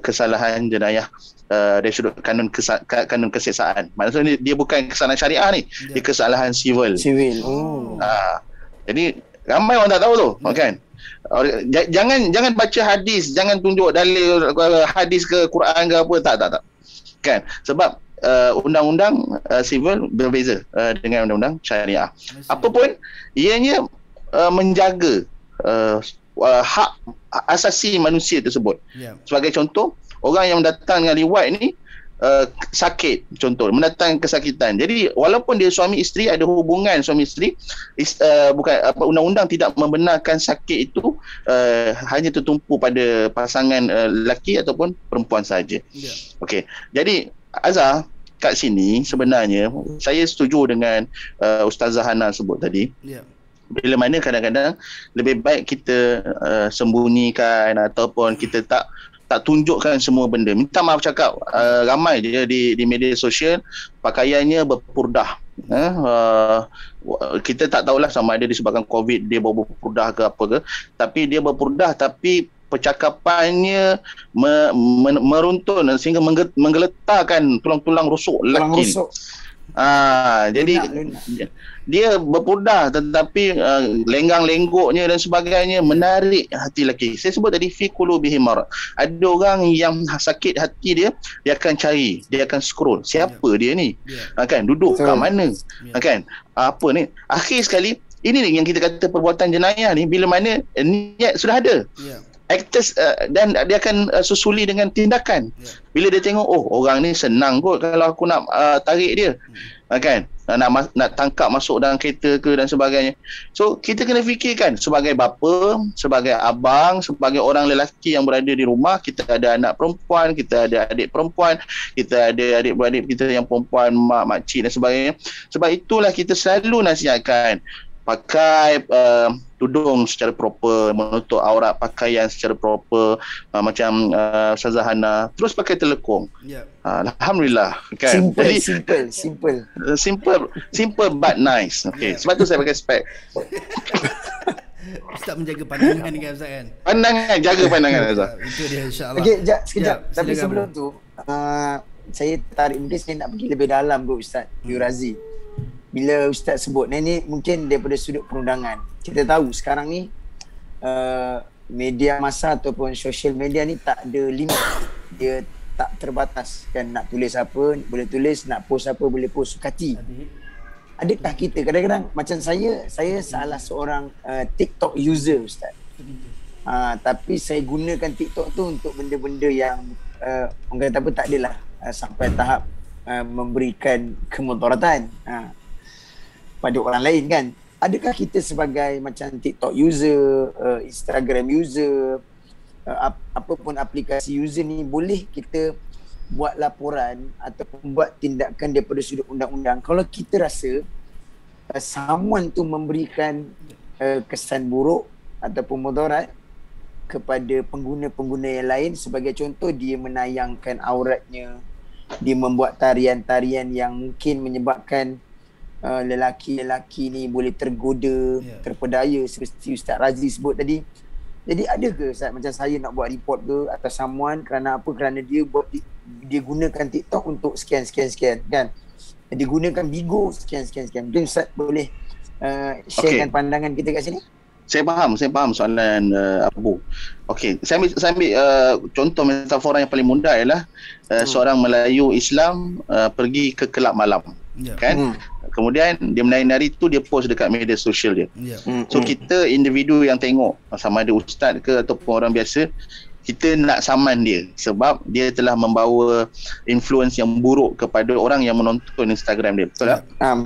kesalahan jenayah dari sudut kanun keseksaan. Maksudnya dia bukan kesalahan syariah ni, dia kesalahan sivil. Jadi ramai orang tak tahu tu, kan? Jangan baca hadis, jangan tunjuk dalil hadis ke Quran ke apa, tak. Kan? Sebab undang-undang sivil berbeza dengan undang-undang syariah. Apapun ianya menjaga hak asasi manusia tersebut. Sebagai contoh, orang yang datang dengan liwat ni sakit, contoh mendatangkan kesakitan. Jadi walaupun dia suami isteri, ada hubungan suami isteri, bukan undang-undang tidak membenarkan sakit itu hanya tertumpu pada pasangan lelaki ataupun perempuan saja. Okey. Jadi Azhar, kat sini sebenarnya saya setuju dengan Ustazah Hana sebut tadi. Bila mana kadang-kadang lebih baik kita sembunyikan ataupun kita tak tunjukkan semua benda. Minta maaf cakap, ramai dia di media sosial pakaiannya berpurdah. Kita tak tahulah sama ada disebabkan COVID dia bawa berpurdah ke apa ke, tapi dia berpurdah tapi percakapannya meruntun sehingga menggeletarkan tulang-tulang rusuk lelaki. Jadi dia berpurdah tetapi lenggang-lenggoknya dan sebagainya menarik hati lelaki. Saya sebut tadi fi qulubihim marad. Ada orang yang sakit hati dia akan cari, dia akan scroll. Siapa dia ni? Kan duduk kat mana? Kan apa ni? Akhir sekali ini ni yang kita kata perbuatan jenayah ni, bila mana niat sudah ada. Actors dan dia akan susuli dengan tindakan. Bila dia tengok, oh orang ni senang kot kalau aku nak tarik dia, kan, nak tangkap masuk dalam kereta ke dan sebagainya. So kita kena fikirkan sebagai bapa, sebagai abang, sebagai orang lelaki yang berada di rumah, kita ada anak perempuan, kita ada adik perempuan, kita ada adik-beradik kita yang perempuan, mak, makcik dan sebagainya. Sebab itulah kita selalu nasihatkan pakai tudung secara proper, menutup aurat pakaian secara proper, macam Ustazah Hana, terus pakai telekung. Alhamdulillah, kan. Simple but nice. Okey, sebab tu saya pakai spek.
Ustaz menjaga pandangan kan Ustaz kan?
Pandangan, jaga pandangan Ustaz.
Itu dia insya-Allah.
Okey, sekejap. Tapi sebelum tu saya tarik, mungkin saya nak pergi lebih dalam ke Ustaz Razi. Bila Ustaz sebut ni mungkin daripada sudut perundangan, kita tahu sekarang ni media masa ataupun social media ni tak ada limit, dia tak terbatas kan. Nak tulis apa boleh tulis, nak post apa boleh post, sukati. Adakah kita kadang-kadang macam saya salah seorang TikTok user Ustaz, tapi saya gunakan TikTok tu untuk benda-benda yang orang kata apa, tak adalah sampai tahap memberikan kemudaratan pada orang lain kan. Adakah kita sebagai macam TikTok user, Instagram user, apapun aplikasi user ni, boleh kita buat laporan ataupun buat tindakan daripada sudut undang-undang kalau kita rasa someone tu memberikan kesan buruk ataupun mudarat kepada pengguna-pengguna yang lain? Sebagai contoh, dia menayangkan auratnya, dia membuat tarian-tarian yang mungkin menyebabkan lelaki-lelaki ni boleh tergoda, terpedaya seperti Ustaz Razi sebut tadi. Jadi ada ke Ustaz macam saya nak buat report ke atas someone kerana apa? Kerana dia gunakan TikTok untuk sekian kan. Dia gunakan Bigo sekian. Mungkin Ustaz boleh sharekan pandangan kita kat sini.
Saya faham soalan Abu. Okey, saya ambil contoh metafora yang paling mudah ialah seorang Melayu Islam pergi ke kelab malam. Kan? Kemudian dia menari-nari tu dia post dekat media sosial dia. So kita individu yang tengok, sama ada ustaz ke ataupun orang biasa, kita nak saman dia sebab dia telah membawa influence yang buruk kepada orang yang menonton Instagram dia. Betul tak?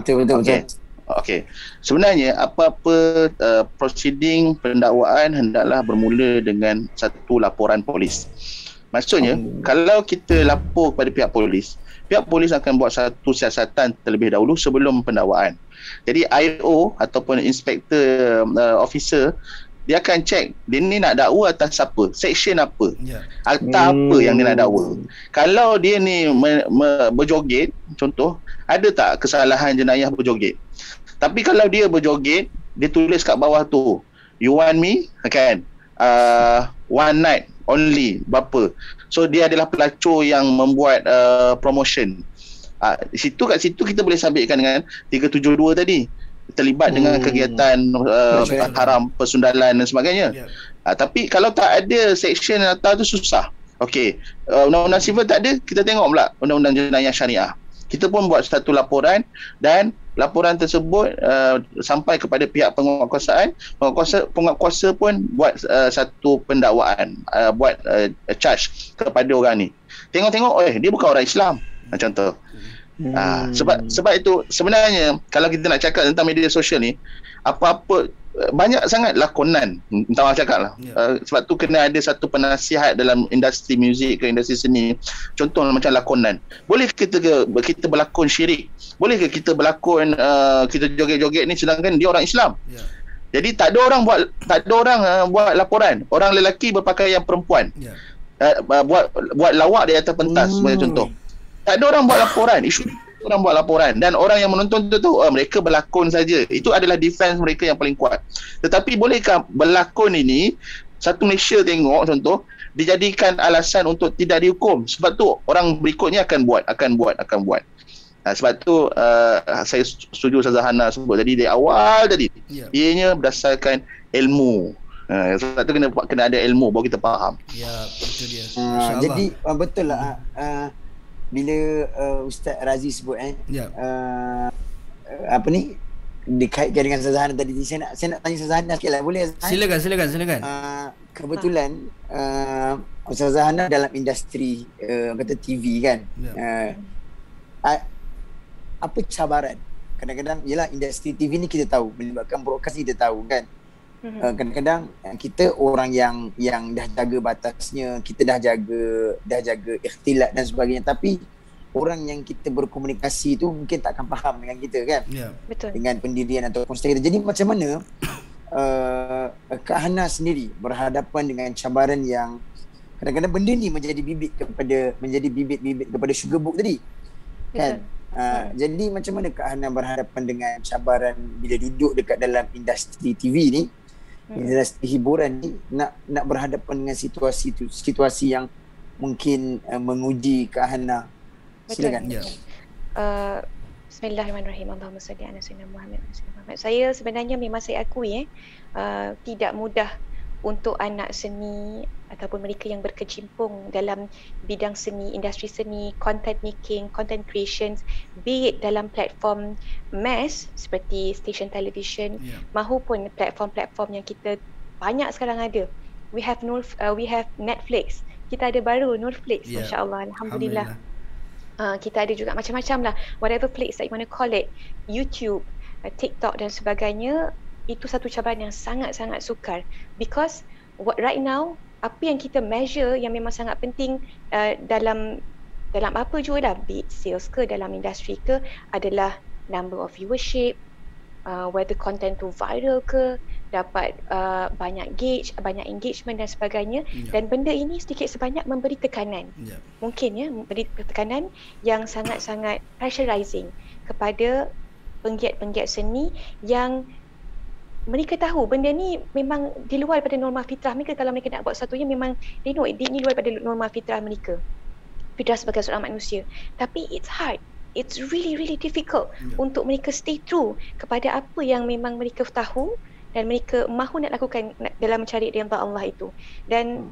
Betul.
Okey. Sebenarnya apa-apa proceeding pendakwaan hendaklah bermula dengan satu laporan polis. Maksudnya kalau kita lapor kepada pihak polis akan buat satu siasatan terlebih dahulu sebelum pendakwaan. Jadi IO ataupun inspector officer, dia akan cek dia ni nak dakwa atas apa, section apa, akta apa yang dia nak dakwa. Kalau dia ni berjoget, contoh, ada tak kesalahan jenayah berjoget? Tapi kalau dia berjoget, dia tulis kat bawah tu, you want me, kan, one night only, berapa. So dia adalah pelacur yang membuat promotion. Kat situ kita boleh sabitkan dengan 372 tadi, terlibat dengan kegiatan haram, persundalan dan sebagainya. Tapi kalau tak ada section atas tu susah. Okey, undang-undang sivil tak ada, kita tengok pula undang-undang jenayah syariah. Kita pun buat satu laporan dan laporan tersebut sampai kepada pihak penguatkuasaan, penguatkuasa pun buat satu pendakwaan, buat charge kepada orang ni. Tengok-tengok, dia bukan orang Islam, contoh. Sebab itu sebenarnya kalau kita nak cakap tentang media sosial ni, apa-apa banyak sangat lakonan, minta maaf cakap lah. Sebab tu kena ada satu penasihat dalam industri muzik ke industri seni. Contoh macam lakonan, boleh kita berlakon syirik, boleh ke kita berlakon kita joget-joget ni sedangkan dia orang Islam? Jadi tak ada orang buat laporan orang lelaki berpakaian perempuan, buat lawak di atas pentas, sebagai contoh. Tak ada orang buat laporan, isu orang buat laporan, dan orang yang menonton tu tahu mereka berlakon saja. Itu adalah defense mereka yang paling kuat. Tetapi bolehkah berlakon ini satu Malaysia tengok contoh dijadikan alasan untuk tidak dihukum? Sebab tu orang berikutnya akan buat. Sebab tu saya setuju Ustazah Hana sebut tadi, dari awal tadi ianya berdasarkan ilmu. Sebab tu kena ada ilmu baru kita faham.
Ya, betul dia.
Jadi betul lah bila Ustaz Razi sebut apa ni dikaitkan dengan Ustazah Hana tadi, saya nak tanya Ustazah Hana sikit lah, boleh?
Silakan.
Kebetulan Ustazah Hana dalam industri kata TV kan, apa cabaran? Kadang-kadang yelah industri TV ni kita tahu, melibatkan broadcast ni kita tahu kan. Kadang-kadang kita orang yang dah jaga batasnya, kita dah jaga ikhtilat dan sebagainya, tapi orang yang kita berkomunikasi tu mungkin tak akan faham dengan kita kan.
Betul. Dengan
pendirian atau konsep kita. Jadi macam mana Kak Hana sendiri berhadapan dengan cabaran yang kadang-kadang benda ni menjadi bibit kepada sugar book tadi kan. Jadi macam mana Kak Hana berhadapan dengan cabaran bila duduk dekat dalam industri TV ni, industri hiburan ni, nak berhadapan dengan situasi yang mungkin menguji Kak Hana? Silakan.
Bismillahirrahmanirrahim. Allahumma salli ala sayyidina Muhammad. Saya sebenarnya memang saya akui tidak mudah untuk anak seni ataupun mereka yang berkecimpung dalam bidang seni, industri seni, content making, content creations, be it dalam platform mass seperti stesen television mahupun platform-platform yang kita banyak sekarang ada. We have Netflix. Kita ada baru Netflix, masya-Allah, alhamdulillah. Kita ada juga macam-macam lah, whatever place that you want to call it, YouTube, TikTok dan sebagainya. Itu satu cabaran yang sangat-sangat sukar, because right now apa yang kita measure yang memang sangat penting dalam apa juga dah, be it sales ke, dalam industri ke, adalah number of viewership, whether content tu viral ke, dapat banyak engagement dan sebagainya. Dan benda ini sedikit sebanyak memberi tekanan, mungkin memberi tekanan yang sangat-sangat pressurizing kepada penggiat-penggiat seni yang mereka tahu benda ni memang di luar daripada norma fitrah mereka. Kalau mereka nak buat sesuatu yang memang they know ini luar daripada norma fitrah mereka, fitrah sebagai seorang manusia. Tapi it's hard, it's really difficult untuk mereka stay true kepada apa yang memang mereka tahu dan mereka mahu nak lakukan dalam mencari redha Allah itu. Dan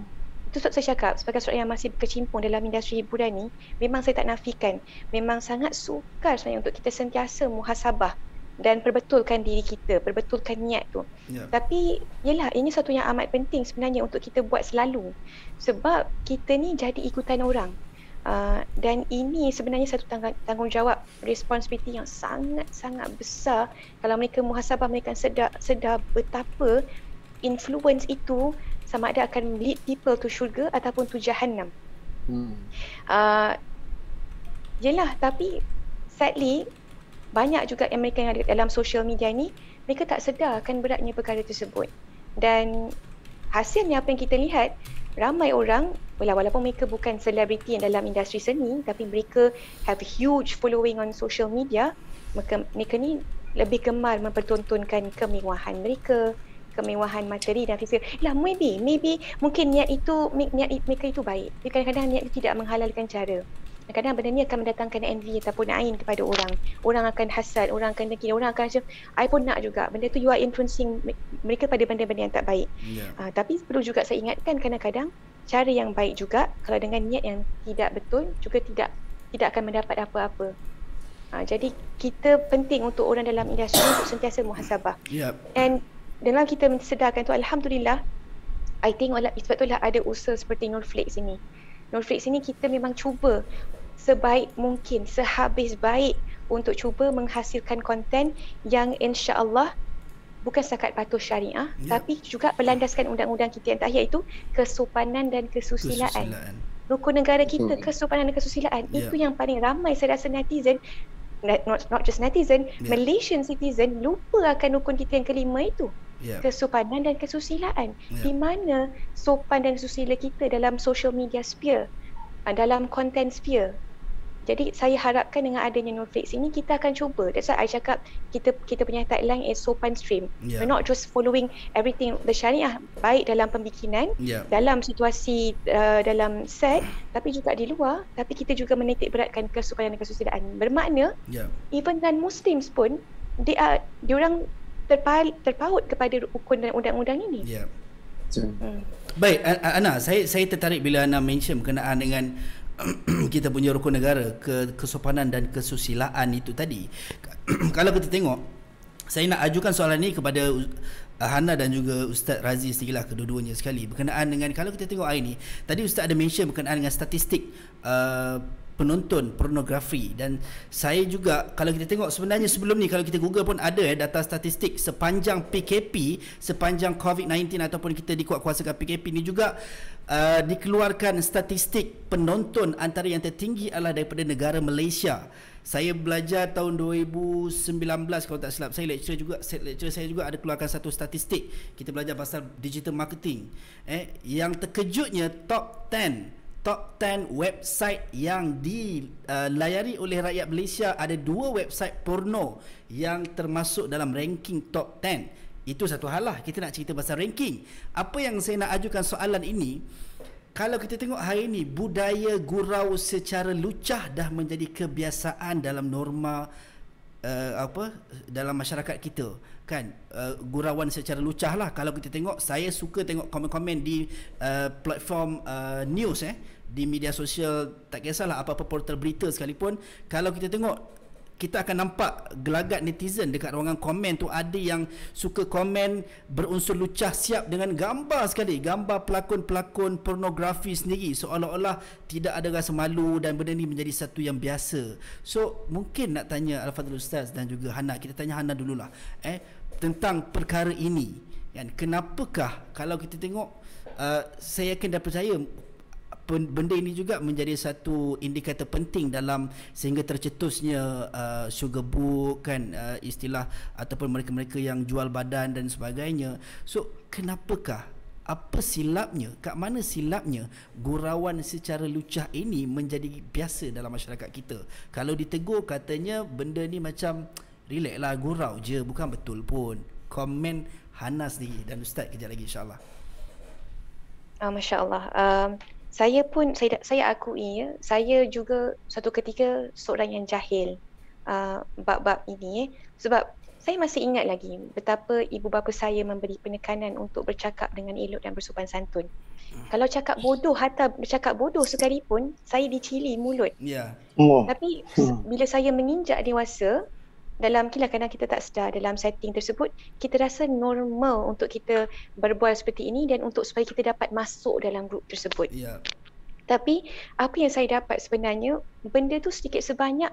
itu sebab saya cakap, sebagai seorang yang masih berkecimpung dalam industri hiburan ni, memang saya tak nafikan, memang sangat sukar sebenarnya untuk kita sentiasa muhasabah dan perbetulkan diri kita, perbetulkan niat tu. Tapi yelah, ini satu yang amat penting sebenarnya untuk kita buat selalu, sebab kita ni jadi ikutan orang. Dan ini sebenarnya satu tanggungjawab, responsibility yang sangat-sangat besar. Kalau mereka muhasabah, mereka sedar betapa influence itu sama ada akan lead people to syurga ataupun to jahannam. Yelah, tapi sadly banyak juga yang mereka yang ada dalam social media ni, mereka tak sedar akan beratnya perkara tersebut. Dan hasilnya apa yang kita lihat, ramai orang, walaupun mereka bukan selebriti yang dalam industri seni, tapi mereka have huge following on social media, mereka ni lebih gemar mempertontonkan kemewahan mereka, kemewahan materi dan fizikal. Lah, maybe mungkin niat mereka itu baik, tapi kadang-kadang niat itu tidak menghalalkan cara. Kadang-kadang benda ni akan mendatangkan envy ataupun ain kepada orang. Orang akan hasad, orang akan dengki, orang akan macam, I pun nak juga. Benda tu you are influencing mereka pada benda-benda yang tak baik. Tapi perlu juga saya ingatkan, kadang-kadang cara yang baik juga, kalau dengan niat yang tidak betul, juga tidak akan mendapat apa-apa. Jadi kita penting untuk orang dalam industri untuk sentiasa muhasabah.
Yep.
And dalam kita sedarkan tu, alhamdulillah, I tengok sebab itulah ada usaha seperti Nurflix ini. Nurflix ini kita memang cuba sebaik mungkin, sehabis baik untuk cuba menghasilkan konten yang insya-Allah bukan setakat patuh syariah, tapi juga berlandaskan undang-undang kita yang terakhir, iaitu kesopanan dan kesusilaan. Rukun negara kita, kesopanan dan kesusilaan, itu yang paling ramai saya rasa netizen, not just netizen, Malaysian citizen lupa akan rukun kita yang kelima itu. Kesopanan dan kesusilaan. Di mana sopan dan susila kita dalam social media sphere, dalam content sphere. Jadi saya harapkan dengan adanya Nurflix ini kita akan cuba. That's why I cakap kita punya tagline is sopan stream. We're not just following everything the syariah, baik dalam pembikinan, dalam situasi dalam set, tapi juga di luar, tapi kita juga menitik beratkan kesopanan dan kesusilaan. Bermakna even non-Muslims pun diorang terpaut kepada rukun dan undang-undang ini.
Baik, Ana, saya tertarik bila Ana mention berkenaan dengan kita punya rukun negara, kesopanan dan kesusilaan itu tadi. Kalau kita tengok, saya nak ajukan soalan ni kepada Hana dan juga Ustaz Razi segilah, kedua-duanya sekali, berkenaan dengan kalau kita tengok hari ni, tadi Ustaz ada mention berkenaan dengan statistik penonton pornografi, dan saya juga kalau kita tengok sebenarnya sebelum ni kalau kita Google pun ada data statistik sepanjang PKP, sepanjang COVID-19 ataupun kita dikuatkuasakan PKP ni juga dikeluarkan statistik penonton antara yang tertinggi adalah daripada negara Malaysia. Saya belajar tahun 2019 kalau tak silap, lecturer saya juga ada keluarkan satu statistik. Kita belajar pasal digital marketing. Yang terkejutnya top 10 website yang dilayari oleh rakyat Malaysia, ada 2 website porno yang termasuk dalam ranking top 10. Itu satu hal lah, kita nak cerita pasal ranking. Apa yang saya nak ajukan soalan ini, kalau kita tengok hari ini budaya gurau secara lucah dah menjadi kebiasaan dalam norma dalam masyarakat kita, kan, gurauan secara lucah lah. Kalau kita tengok, saya suka tengok komen-komen di platform news, di media sosial, tak kisahlah apa-apa portal berita sekalipun. Kalau kita tengok, kita akan nampak gelagat netizen dekat ruangan komen tu, ada yang suka komen berunsur lucah, siap dengan gambar sekali, gambar pelakon-pelakon pornografi sendiri, seolah-olah tidak ada rasa malu dan benda ni menjadi satu yang biasa. So mungkin nak tanya Al-Fadhil Ustaz dan juga Hana, kita tanya Hana dululah tentang perkara ini, kan, kenapakah kalau kita tengok, saya yakin dan percaya benda ini juga menjadi satu indikator penting dalam sehingga tercetusnya sugar book, kan, istilah ataupun mereka-mereka yang jual badan dan sebagainya. So kenapakah, apa silapnya, kat mana silapnya gurauan secara lucah ini menjadi biasa dalam masyarakat kita? Kalau ditegur katanya benda ni macam relax lah, gurau je, bukan betul pun. Komen Hana sendiri dan Ustaz kejap lagi insyaAllah.
Masya Allah. Saya pun, saya akui ya, saya juga satu ketika seorang yang jahil bab-bab ini, sebab saya masih ingat lagi betapa ibu bapa saya memberi penekanan untuk bercakap dengan elok dan bersopan santun. Kalau cakap bodoh, hatta bercakap bodoh sekalipun, saya dicili mulut. Tapi bila saya menginjak dewasa, dalam kadang-kadang kita tak sedar dalam setting tersebut, kita rasa normal untuk kita berbual seperti ini dan untuk supaya kita dapat masuk dalam grup tersebut. Tapi apa yang saya dapat sebenarnya, benda tu sedikit sebanyak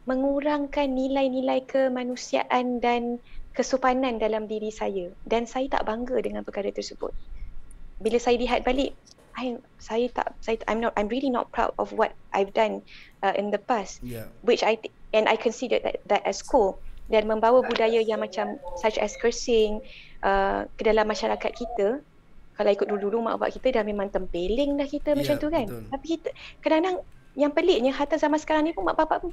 mengurangkan nilai-nilai kemanusiaan dan kesopanan dalam diri saya, dan saya tak bangga dengan perkara tersebut. Bila saya lihat balik, I'm really not proud of what I've done in the past, which I consider that as cool, dan membawa budaya yang macam such as cursing ke dalam masyarakat kita. Kalau ikut dulu-dulu mak bapak kita dah memang tempeling dah kita macam tu, kan. Betul. Tapi kita kadang-kadang yang peliknya, hatta zaman sekarang ni pun mak bapak pun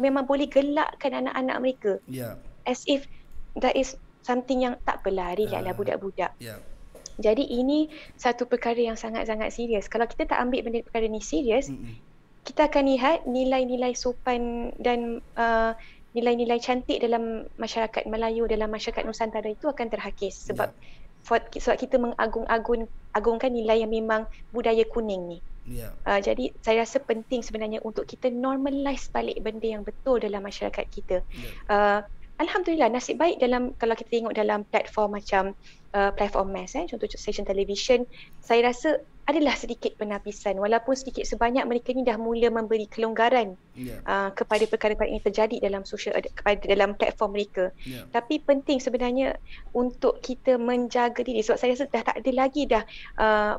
memang boleh gelakkan anak-anak mereka, as if that is something yang tak apalah, relax lah budak-budak. Jadi ini satu perkara yang sangat-sangat serius. Kalau kita tak ambil benda perkara ni serius, kita akan lihat nilai-nilai sopan dan nilai-nilai cantik dalam masyarakat Melayu, dalam masyarakat Nusantara itu akan terhakis sebab kita mengagung-agungkan nilai yang memang budaya kuning ni. Jadi saya rasa penting sebenarnya untuk kita normalize balik benda yang betul dalam masyarakat kita. Alhamdulillah, nasib baik kalau kita tengok dalam platform macam platform mass, contoh stesen televisyen, saya rasa adalah sedikit penapisan, walaupun sedikit sebanyak mereka ni dah mula memberi kelonggaran kepada perkara-perkara yang terjadi dalam dalam platform mereka. Tapi penting sebenarnya untuk kita menjaga diri, sebab saya rasa dah tak ada lagi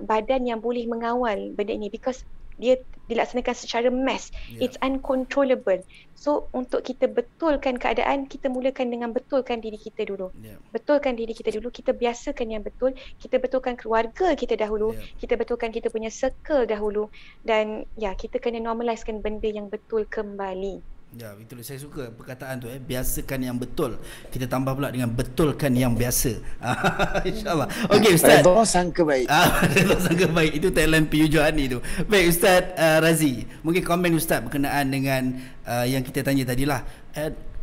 badan yang boleh mengawal benda ini, because dia dilaksanakan secara mass. It's uncontrollable. So untuk kita betulkan keadaan, kita mulakan dengan betulkan diri kita dulu. Betulkan diri kita dulu, kita biasakan yang betul, kita betulkan keluarga kita dahulu, kita betulkan kita punya circle dahulu, dan kita kena normalizekan benda yang betul kembali.
Ya, betul. Saya suka perkataan tu, biasakan yang betul. Kita tambah pula dengan betulkan yang biasa. InsyaAllah. Okey Ustaz.
Redha sangka baik.
Redha sangka baik. Itu tagline PU Johani tu. Baik Ustaz Razi, mungkin komen Ustaz berkenaan dengan yang kita tanya tadilah,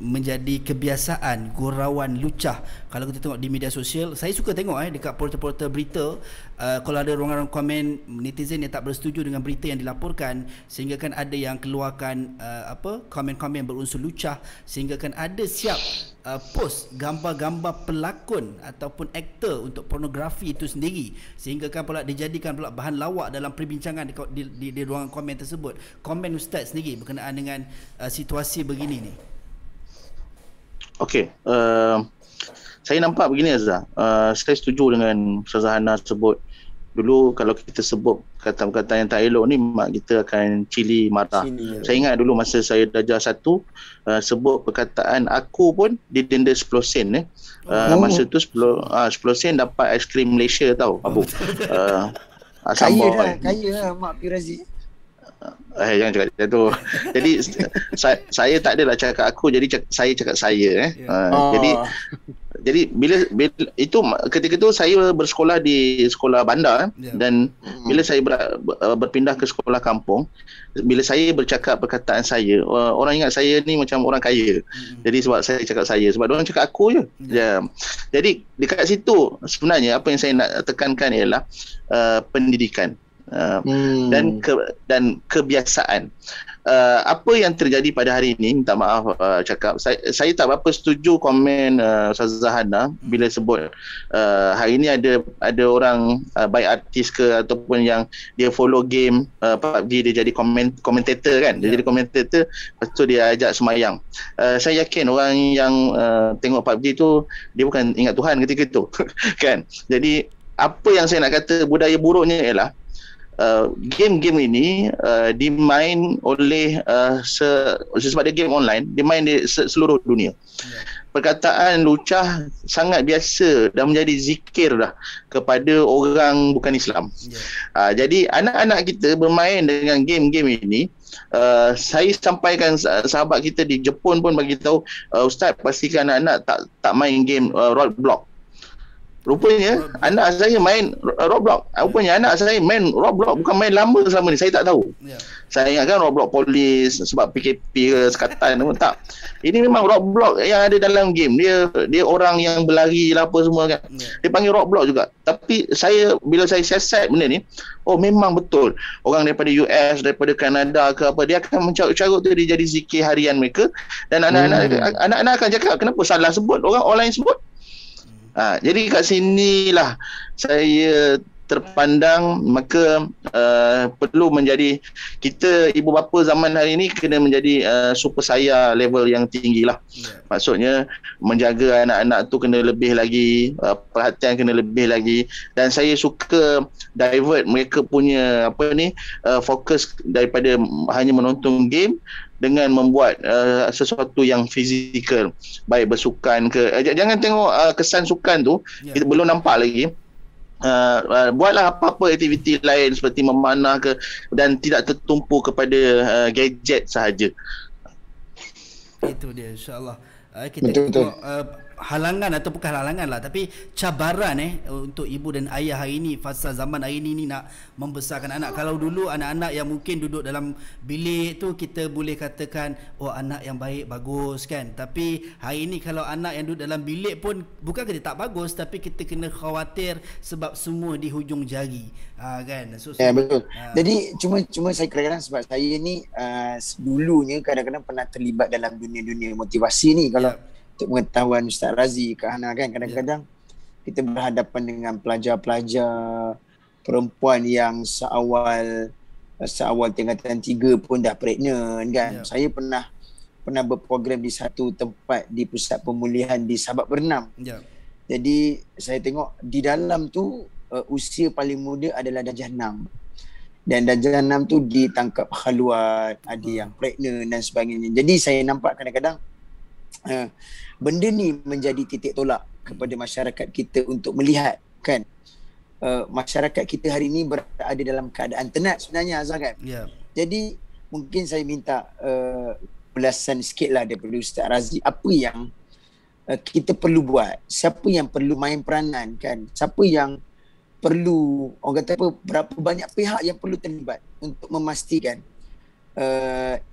menjadi kebiasaan gurauan lucah. Kalau kita tengok di media sosial, saya suka tengok dekat portal-portal berita, kalau ada orang-orang komen netizen yang tak bersetuju dengan berita yang dilaporkan, sehingga kan ada yang keluarkan komen-komen berunsur lucah, sehingga kan ada siap post gambar-gambar pelakon ataupun aktor untuk pornografi itu sendiri, sehingga kan pula dijadikan pula bahan lawak dalam perbincangan di ruangan komen tersebut. Komen Ustaz sendiri berkenaan dengan situasi begini ni.
Okey, saya nampak begini Azhar, saya setuju dengan Ustazah Hana sebut. Dulu kalau kita sebut kata-kata yang tak elok ni, mak kita akan cili marah. Saya ingat dulu masa saya darjah 1, sebut perkataan aku pun didenda 10 sen. Masa tu 10 sen dapat aiskrim Malaysia tau, Abu.
Kaya dah Mak Pirazi.
Jangan cakap macam tu. Jadi saya tak adalah cakap aku, jadi saya cakap saya. Jadi bila itu ketika tu saya bersekolah di sekolah bandar, dan bila saya berpindah ke sekolah kampung, bila saya bercakap perkataan saya, orang ingat saya ni macam orang kaya. Jadi sebab saya cakap saya, sebab orang cakap aku je. Jadi dekat situ sebenarnya apa yang saya nak tekankan ialah pendidikan. Dan kebiasaan. Apa yang terjadi pada hari ini, minta maaf cakap, saya tak berapa setuju komen Ustazah Hana bila sebut hari ini ada orang baik artis ke ataupun yang dia follow game PUBG, dia jadi komentator kan. Dia jadi komentator, lepas tu dia ajak semayang. Saya yakin orang yang tengok PUBG tu dia bukan ingat Tuhan ketika tu kan. Jadi apa yang saya nak kata, budaya buruknya ialah game-game ini dimain oleh sebab dia game online, dimain di seluruh dunia. Perkataan lucah sangat biasa dah menjadi zikir dah kepada orang bukan Islam. Jadi anak-anak kita bermain dengan game-game ini. Saya sampaikan sahabat kita di Jepun pun bagi tahu, Ustaz pastikan anak-anak tak main game Roblox. Rupanya anak saya main Roblox. Rupanya anak saya main Roblox bukan main lama selama ni. Saya tak tahu. Saya ingatkan Roblox polis sebab PKP ke sekatan pun tak. Ini memang Roblox yang ada dalam game. Dia orang yang berlari lah apa semua kan. Dia panggil Roblox juga. Tapi bila saya siasat benda ni, memang betul. Orang daripada US, daripada Kanada ke apa, dia akan mencarut-carut tu, dia jadi zikir harian mereka. Dan anak-anak akan cakap, kenapa salah sebut, orang online sebut. Jadi kat sinilah saya terpandang, maka perlu menjadi, kita ibu bapa zaman hari ini kena menjadi super saya level yang tinggi lah. Maksudnya menjaga anak-anak tu kena lebih lagi, perhatian kena lebih lagi, dan saya suka divert mereka punya fokus daripada hanya menonton game dengan membuat sesuatu yang fizikal, baik bersukan ke, jangan tengok kesan sukan tu kita belum nampak lagi. Buatlah apa-apa aktiviti lain seperti memanah ke, dan tidak tertumpu kepada gadget sahaja.
Itu dia, insyaAllah. kita tengok halangan atau bukan halangan lah, tapi cabaran untuk ibu dan ayah hari ini, fasa zaman hari ini nak membesarkan anak. Kalau dulu anak-anak yang mungkin duduk dalam bilik tu kita boleh katakan anak yang baik, bagus kan, tapi hari ini kalau anak yang duduk dalam bilik pun bukan kita tak bagus, tapi kita kena khawatir sebab semua di hujung jari kan.
Betul. Jadi cuma saya kadang-kadang sebab saya ni dulunya kadang-kadang pernah terlibat dalam dunia-dunia motivasi ni. Kalau untuk pengetahuan Ustaz Razi, Kak Hana kan, kadang-kadang kita berhadapan dengan pelajar-pelajar perempuan yang seawal tingkatan 3 pun dah pregnant kan. Saya pernah berprogram di satu tempat di pusat pemulihan di Sabak Bernam. Jadi saya tengok di dalam tu usia paling muda adalah darjah 6. Dan darjah 6 tu ditangkap khaluat, ada yang pregnant dan sebagainya. Jadi saya nampak kadang-kadang benda ni menjadi titik tolak kepada masyarakat kita untuk melihat kan, masyarakat kita hari ini berada dalam keadaan tenat sebenarnya, Azhar kan. Jadi mungkin saya minta ulasan sikit lah daripada Ustaz Razi, apa yang kita perlu buat, siapa yang perlu main peranan kan, siapa yang perlu, orang kata apa, berapa banyak pihak yang perlu terlibat untuk memastikan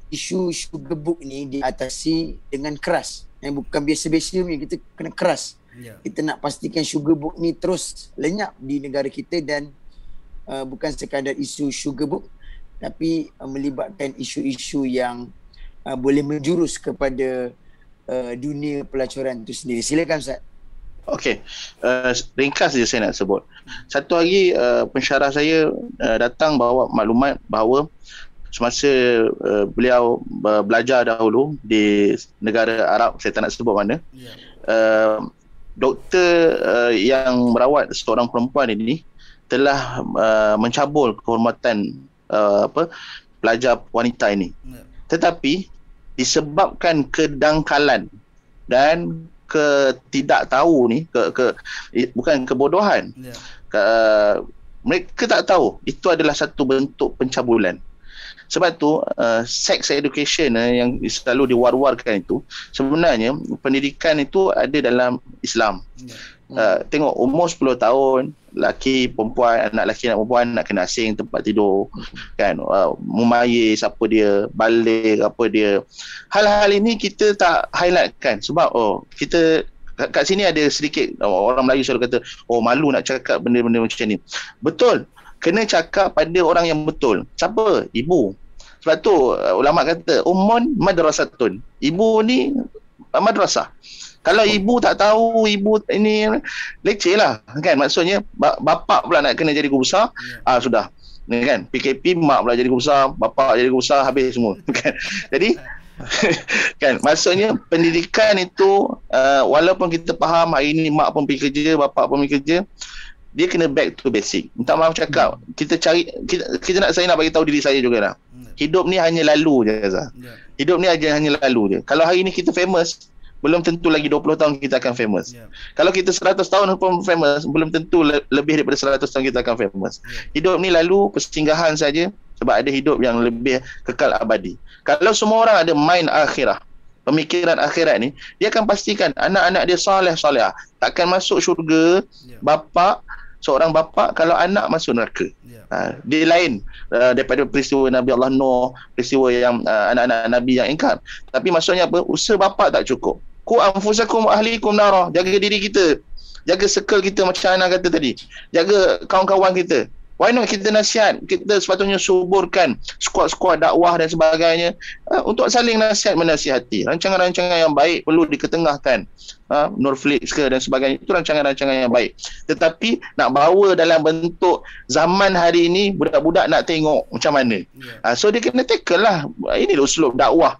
isu gebuk ni diatasi dengan keras. Bukan biasa-biasa ni, kita kena keras. Kita nak pastikan sugar book ni terus lenyap di negara kita, dan bukan sekadar isu sugar book, tapi melibatkan isu-isu yang boleh menjurus kepada dunia pelacuran itu sendiri. Silakan Ustaz.
Okey, ringkas je saya nak sebut. Satu hari pensyarah saya datang bawa maklumat bahawa semasa beliau belajar dahulu di negara Arab, saya tak nak sebut mana, doktor yang merawat seorang perempuan ini telah mencabul kehormatan pelajar wanita ini. Tetapi disebabkan kedangkalan dan ketidaktahu ni, bukan kebodohan, mereka tak tahu itu adalah satu bentuk pencabulan. Sebab tu sex education yang selalu diwar-warkan itu, sebenarnya pendidikan itu ada dalam Islam. Tengok umur 10 tahun, lelaki perempuan, anak lelaki anak perempuan nak kena asing tempat tidur kan, mumayyiz apa dia, balik apa dia, hal-hal ini kita tak highlightkan sebab kita kat sini ada sedikit orang Melayu selalu kata malu nak cakap benda-benda macam ni. Betul, kena cakap pada orang yang betul. Siapa? Ibu. Sebab tu ulama kata ummun madrasatun, ibu ni madrasah. Kalau ibu tak tahu, ibu ini leceh lah kan, maksudnya bapak pula nak kena jadi guru besar, sudah ni kan, PKP mak pula jadi guru besar, bapak jadi guru besar, habis semua kan. Jadi kan, maksudnya pendidikan itu walaupun kita faham hari ni mak pun pergi kerja, bapak pun pergi kerja, dia kena back to basic. Minta maaf cakap, kita nak, saya nak bagi tahu diri saya jugalah, hidup ni hanya lalu je Azhar. Hidup ni hanya lalu je. Kalau hari ni kita famous, belum tentu lagi 20 tahun kita akan famous. Kalau kita 100 tahun pun famous, belum tentu lebih daripada 100 tahun kita akan famous. Hidup ni lalu, persinggahan saja, sebab ada hidup yang lebih kekal abadi. Kalau semua orang ada mind akhirah, pemikiran akhirat ni, dia akan pastikan anak-anak dia soleh-solehah. Takkan masuk syurga seorang bapa kalau anak masuk neraka. Dia lain daripada peristiwa Nabi Allah Nuh, peristiwa yang anak-anak Nabi yang ingkar. Tapi maksudnya apa? Usaha bapa tak cukup. Ku anfusakum ahlikum nara, jaga diri kita, jaga circle kita macam Ana kata tadi, jaga kawan-kawan kita. Why not kita nasihat, kita sepatutnya suburkan skuad-skuad dakwah dan sebagainya untuk saling nasihat menasihati. Rancangan-rancangan yang baik perlu diketengahkan, Nurflix ke dan sebagainya, itu rancangan-rancangan yang baik. Tetapi nak bawa dalam bentuk zaman hari ini, budak-budak nak tengok macam mana. So dia kena tackle lah, ini uslub dakwah,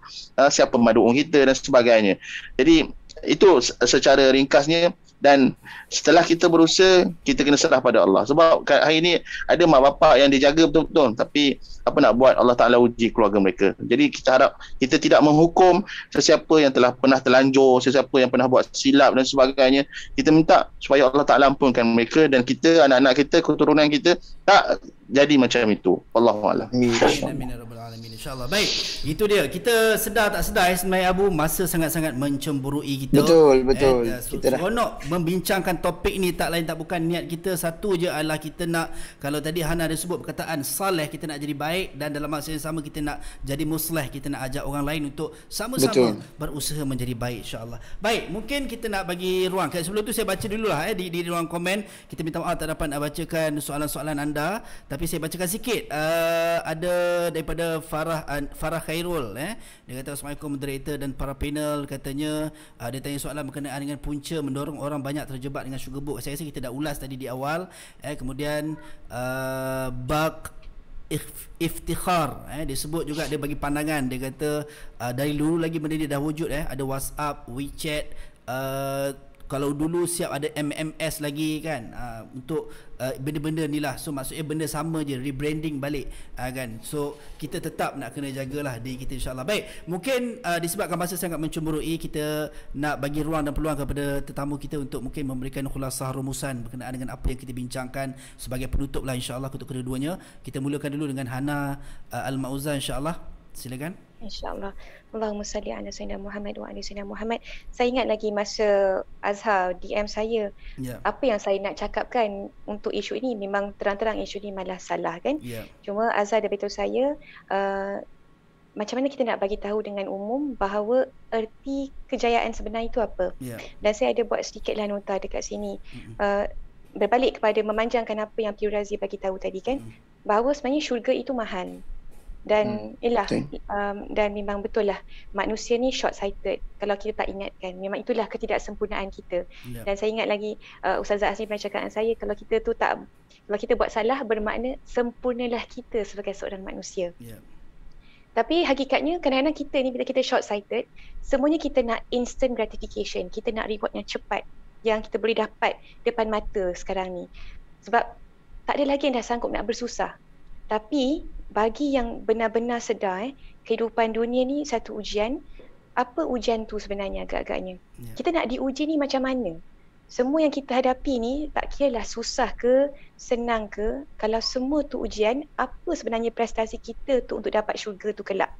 siapa madu'un kita dan sebagainya. Jadi itu secara ringkasnya. Dan setelah kita berusaha, kita kena serah pada Allah. Sebab hari ini ada mak bapak yang dijaga betul-betul, tapi apa nak buat, Allah Ta'ala uji keluarga mereka. Jadi kita harap kita tidak menghukum sesiapa yang telah pernah terlanjur, sesiapa yang pernah buat silap dan sebagainya. Kita minta supaya Allah Ta'ala ampunkan mereka, dan kita, anak-anak kita, keturunan kita tak jadi macam itu. Wallahualam.
Amin ya rabbal alamin. InsyaAllah. Baik, itu dia. Kita sedar tak sedar Ismail Abu, masa sangat-sangat mencemburui kita.
Betul.
Kita seronok membincangkan topik ni, tak lain tak bukan niat kita satu je adalah kita nak, kalau tadi Hana ada sebut perkataan saleh, kita nak jadi baik, dan dalam masa yang sama kita nak jadi musleh, kita nak ajak orang lain untuk sama-sama berusaha menjadi baik, insyaAllah. Baik, mungkin kita nak bagi ruang. Sebelum tu saya baca dululah di ruang komen. Kita minta maaf tak dapat nak bacakan soalan-soalan anda, tapi saya bacakan sikit. Ada daripada Farah Khairul, dia kata assalamualaikum moderator dan para panel. Katanya dia tanya soalan berkenaan dengan punca mendorong orang banyak terjebak dengan sugar book. Saya rasa kita dah ulas tadi di awal. Kemudian Bak Iftikhar, dia sebut juga, dia bagi pandangan. Dia kata dari dulu lagi benda dia dah wujud, ada WhatsApp, WeChat, kalau dulu siap ada MMS lagi kan, untuk benda-benda ni lah. So maksudnya benda sama je, rebranding balik, kan. So kita tetap nak kena jagalah diri kita, insyaAllah. Baik, mungkin disebabkan masa sangat mencemburui, kita nak bagi ruang dan peluang kepada tetamu kita untuk mungkin memberikan khulasah rumusan berkenaan dengan apa yang kita bincangkan sebagai penutup lah, insyaAllah, untuk kedua-duanya. Kita mulakan dulu dengan Hana Al-Mauzan, insyaAllah. Silakan.
InsyaAllah. Allahumma salli ala sayyidina Muhammad wa ala sayyidina Muhammad. Saya ingat lagi masa Azhar DM saya, apa yang saya nak cakapkan untuk isu ini, memang terang-terang isu ini malah salah kan. Cuma Azhar dah beritahu saya macam mana kita nak bagi tahu dengan umum bahawa erti kejayaan sebenar itu apa. Dan saya ada buat sedikitlah nota dekat sini. Berbalik kepada memanjangkan apa yang Pir Razi bagi tahu tadi kan, bahawa sebenarnya syurga itu mahal. Dan dan memang betul lah manusia ni short sighted kalau kita tak ingatkan. Memang itulah ketidaksempurnaan kita. Dan saya ingat lagi Ustazah Asni pernah cakap dengan saya, kalau kita buat salah, bermakna sempurnalah kita sebagai seorang manusia. Tapi hakikatnya kadang-kadang kita ni, bila kita short sighted, semuanya kita nak instant gratification, kita nak reward yang cepat yang kita boleh dapat depan mata sekarang ni. Sebab tak ada lagi yang dah sanggup nak bersusah. Tapi bagi yang benar-benar sedar, kehidupan dunia ni satu ujian. Apa ujian tu sebenarnya agak-agaknya? Kita nak diuji ni macam mana? Semua yang kita hadapi ni, tak kiralah susah ke, senang ke, kalau semua tu ujian, apa sebenarnya prestasi kita tu untuk dapat syurga tu kelak?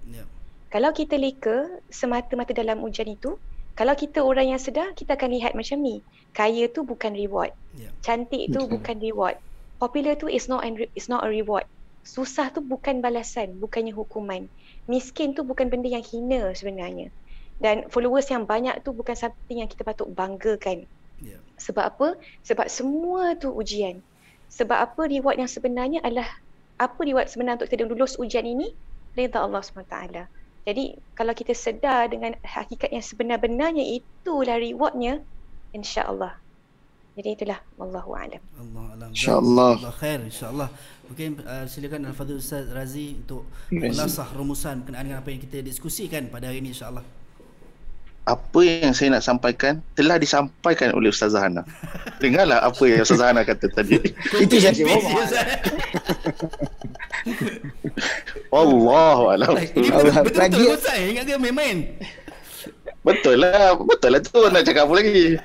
Kalau kita leka semata-mata dalam ujian itu, kalau kita orang yang sedar, kita akan lihat macam ni. Kaya tu bukan reward. Cantik tu bukan reward. Popular tu is not a reward. Susah tu bukan balasan, bukannya hukuman. Miskin tu bukan benda yang hina sebenarnya. Dan followers yang banyak tu bukan something yang kita patut banggakan. Sebab apa? Sebab semua tu ujian. Sebab apa? Reward yang sebenarnya adalah, apa reward sebenar untuk kita lulus ujian ini? Ridha Allah SWT. Jadi kalau kita sedar dengan hakikat yang sebenar-benarnya, itulah rewardnya, insya-Allah. Jadi itulah, wallahu a'lam.
InsyaAllah.
Allah khair, insyaAllah. Mungkin silakan Al-Fadhil Ustaz Razi untuk khulasah rumusan berkenaan dengan apa yang kita diskusikan pada hari ini, insyaAllah.
Apa yang saya nak sampaikan telah disampaikan oleh Ustazah Hana. Dengarlah apa yang Ustazah Hana kata tadi.
Itu saja.
Wallahu a'lam.
Ini betul-betul Ustaz, ingat ke main-main?
Betul lah tu, nak cakap apa lagi.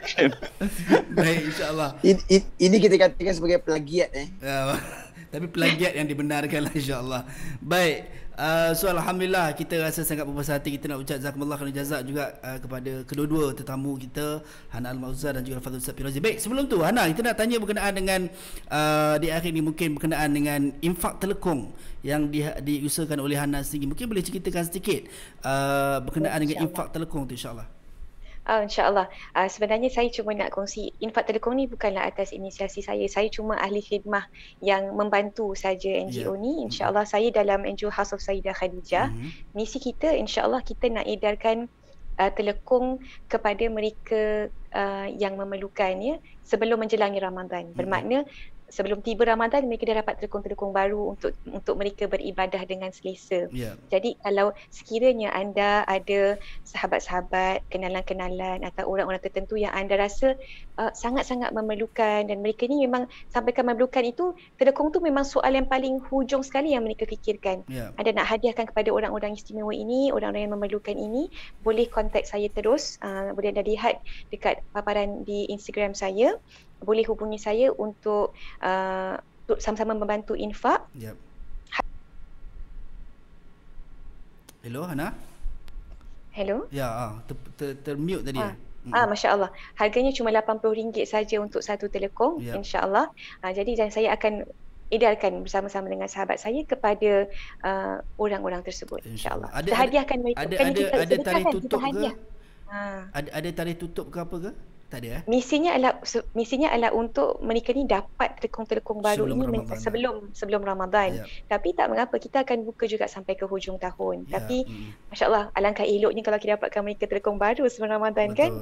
Baik, insyaAllah.
Ini kita katakan sebagai plagiat
tapi plagiat yang dibenarkan lah, insyaAllah. Baik, so alhamdulillah, kita rasa sangat berbesar hati. Kita nak ucap jazakumullah khairan jazak juga kepada kedua-dua tetamu kita, Hana Al-Mauzan dan juga Al-Fadhil Ustaz Pir Razi. Baik, sebelum tu Hana, kita nak tanya berkenaan dengan di akhir ni, mungkin berkenaan dengan infak telekong yang diusahakan oleh Hana sendiri. Mungkin boleh ceritakan sedikit berkenaan dengan infak telekong tu, insyaAllah.
InsyaAllah. Sebenarnya saya cuma nak kongsi, infak telekong ni bukanlah atas inisiasi saya. Saya cuma ahli khidmah yang membantu saja NGO ni. InsyaAllah saya dalam NGO House of Sayyidah Khadijah. Misi kita, insyaAllah kita nak edarkan telekong kepada mereka yang memerlukannya sebelum menjelangi Ramadan. Bermakna sebelum tiba Ramadan, mereka dah dapat telekong-telekong baru untuk mereka beribadah dengan selesa. Jadi kalau sekiranya anda ada sahabat-sahabat, kenalan-kenalan atau orang-orang tertentu yang anda rasa sangat-sangat memerlukan, dan mereka ni memang sampaikan memerlukan itu, telekong tu memang soal yang paling hujung sekali yang mereka fikirkan. Anda nak hadiahkan kepada orang-orang istimewa ini, orang-orang yang memerlukan ini, boleh kontak saya terus. Boleh anda lihat dekat paparan di Instagram saya. Boleh hubungi saya untuk sama-sama membantu infak.
Hello Hana.
Hello.
Ya, termute tadi.
Masya Allah. Harganya cuma RM80 saja untuk satu telekong, insya-Allah. Jadi saya akan edarkan bersama-sama dengan sahabat saya kepada orang-orang tersebut, insya-Allah. Kita hadiahkan mereka.
Ada tarikh tutup ke? Ada tarikh tutup ke apa ke? Tak ada.
Misinya adalah untuk mereka ni dapat telekong-telekong baru sebelum Ramadan. Tapi tak mengapa, kita akan buka juga sampai ke hujung tahun. Tapi masya-Allah, alangkah eloknya kalau kita dapatkan mereka telekong baru sebelum Ramadan, kan.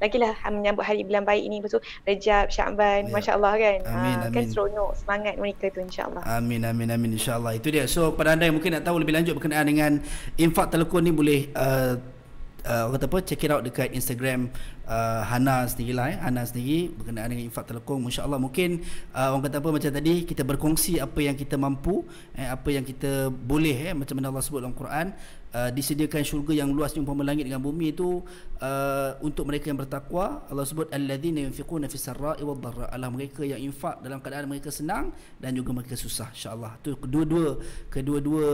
Lagilah menyambut hari bulan baik ini, betul, Rejab, Syakban, masya-Allah, kan.
Amin.
Kan seronok semangat mereka tu, insya-Allah.
Amin insya-Allah. Itu dia. So pada anda yang mungkin nak tahu lebih lanjut berkenaan dengan infak telekong ni, boleh kata apa, check it out dekat Instagram Hana sendiri lah, Hana sendiri berkenaan dengan infak telekong. Masya-Allah, mungkin orang kata apa, macam tadi kita berkongsi apa yang kita mampu, apa yang kita boleh, macam mana Allah sebut dalam Quran, disediakan syurga yang luasnya umpama langit dengan bumi itu untuk mereka yang bertakwa. Allah sebut alladzina yunfiquna fis sarra'i wad dharra, Allah mereka yang infak dalam keadaan mereka senang dan juga mereka susah. Insya-Allah tu kedua-dua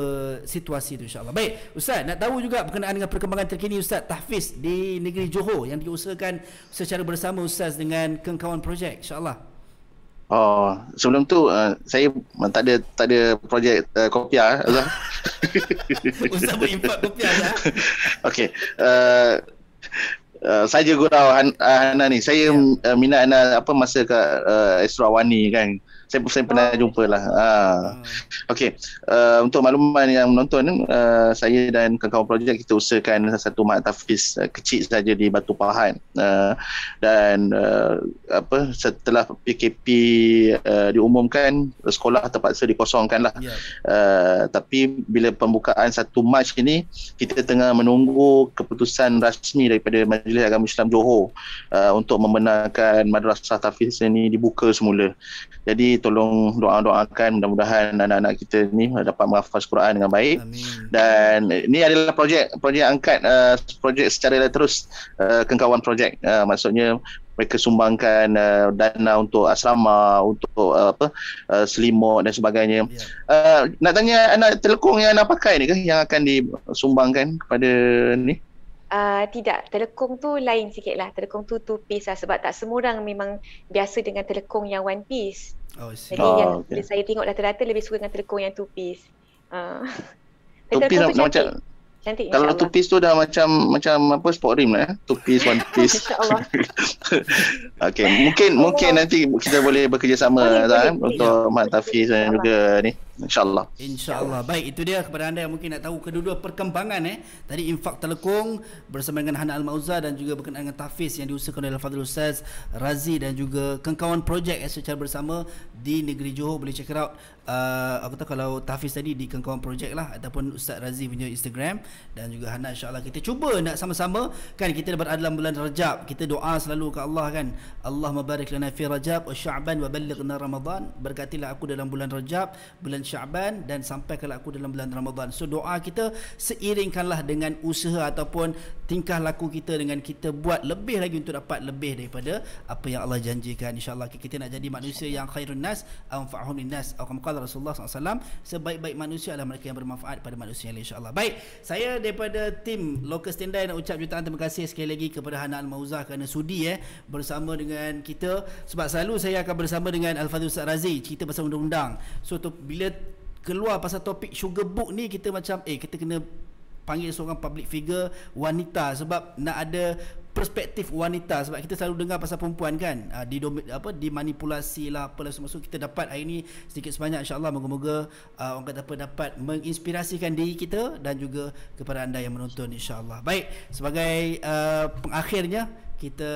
situasi tu, insya-Allah. Baik Ustaz, nak tahu juga berkenaan dengan perkembangan terkini Ustaz tahfiz di negeri Johor yang diusahakan secara bersama Ustaz dengan Kengkawan Projek, insya-Allah.
Sebelum tu saya tak ada projek kopiah, Azhar.
Ustaz berinfak kopiah dah. Okey.
Saja gurau Hana ni. Saya minat Hana masa kat Esrawani, kan. Saya pernah jumpa lah. Okey. Untuk makluman yang menonton, saya dan kawan-kawan projek kita usahakan satu mat tahfiz kecil saja di Batu Pahat. Dan setelah PKP diumumkan, sekolah terpaksa dikosongkan lah. Tapi bila pembukaan 1 Mac ini, kita tengah menunggu keputusan rasmi daripada Majlis Agama Islam Johor untuk membenarkan madrasah tahfiz ini dibuka semula. Jadi tolong doakan mudah-mudahan anak-anak kita ni dapat menghafaz Quran dengan baik. Amin. Dan ini adalah projek angkat projek secara terus Kengkawan Projek. Maksudnya mereka sumbangkan dana untuk asrama, untuk selimut dan sebagainya. Nak tanya, anak telekong yang nak pakai ni ke yang akan disumbangkan kepada ni?
Tidak, telekong tu lain sikit lah. Telekong tu 2 piece lah, sebab tak semua orang memang biasa dengan telekong yang 1 piece. Jadi yang saya tengok rata-rata lebih suka dengan telekong yang 2 piece.
2 piece macam
cantik,
kalau 2 piece tu dah macam apa, sport rim lah, 2 piece 1 piece. InsyaAllah. Okey, mungkin nanti kita boleh bekerjasama untuk mat tahfiz dan juga ni. InsyaAllah.
Baik, itu dia kepada anda yang mungkin nak tahu kedua-dua perkembangan tadi infak telekong bersama dengan Hana Al-Mauzah dan juga berkenaan dengan tahfiz yang diusahakan oleh Al-Fadhil Ustaz Razi dan juga Kengkawan Projek secara bersama di negeri Johor. Boleh check it out. Aku tahu kalau tahfiz tadi di Kengkawan Projek lah, ataupun Ustaz Razi punya Instagram, dan juga Hana. InsyaAllah kita cuba nak sama-sama, kan, kita berada dalam bulan Rajab, kita doa selalu ke Allah, kan, Allahumma barik lana fi Rajab wa Sya'ban wa ballighna Ramadan, berkatilah aku dalam bulan Rajab, bulan Sya'ban, dan sampaikanlah aku dalam bulan Ramadan. So doa kita seiringkanlah dengan usaha ataupun tingkah laku kita, dengan kita buat lebih lagi untuk dapat lebih daripada apa yang Allah janjikan. InsyaAllah kita nak jadi manusia yang khairun nas anfa'uhum linnas, atau kama qala Rasulullah SAW, sebaik-baik manusia adalah mereka yang bermanfaat pada manusia yang lain. InsyaAllah. Baik, saya daripada tim Local Standby nak ucap jutaan terima kasih sekali lagi kepada Hana Al-Mauzah kerana sudi bersama dengan kita, sebab selalu saya akan bersama dengan Al-Fadhil Ustaz Razi cerita pasal undang-undang. So bila keluar pasal topik sugar book ni, kita macam kita kena panggil seorang public figure wanita, sebab nak ada perspektif wanita, sebab kita selalu dengar pasal perempuan, kan, dimanipulasi lah apalah semua. So kita dapat hari ni sedikit sebanyak, insya-Allah moga-moga orang kata apa, dapat menginspirasikan diri kita dan juga kepada anda yang menonton, insya-Allah. Baik, sebagai pengakhirnya kita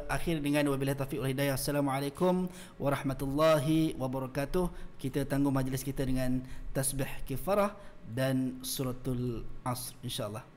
akhir dengan wabillahi taufiq wal hidayah. Assalamualaikum warahmatullahi wabarakatuh. Kita tangguh majlis kita dengan tasbih kifarah dan suratul asr, insya-Allah.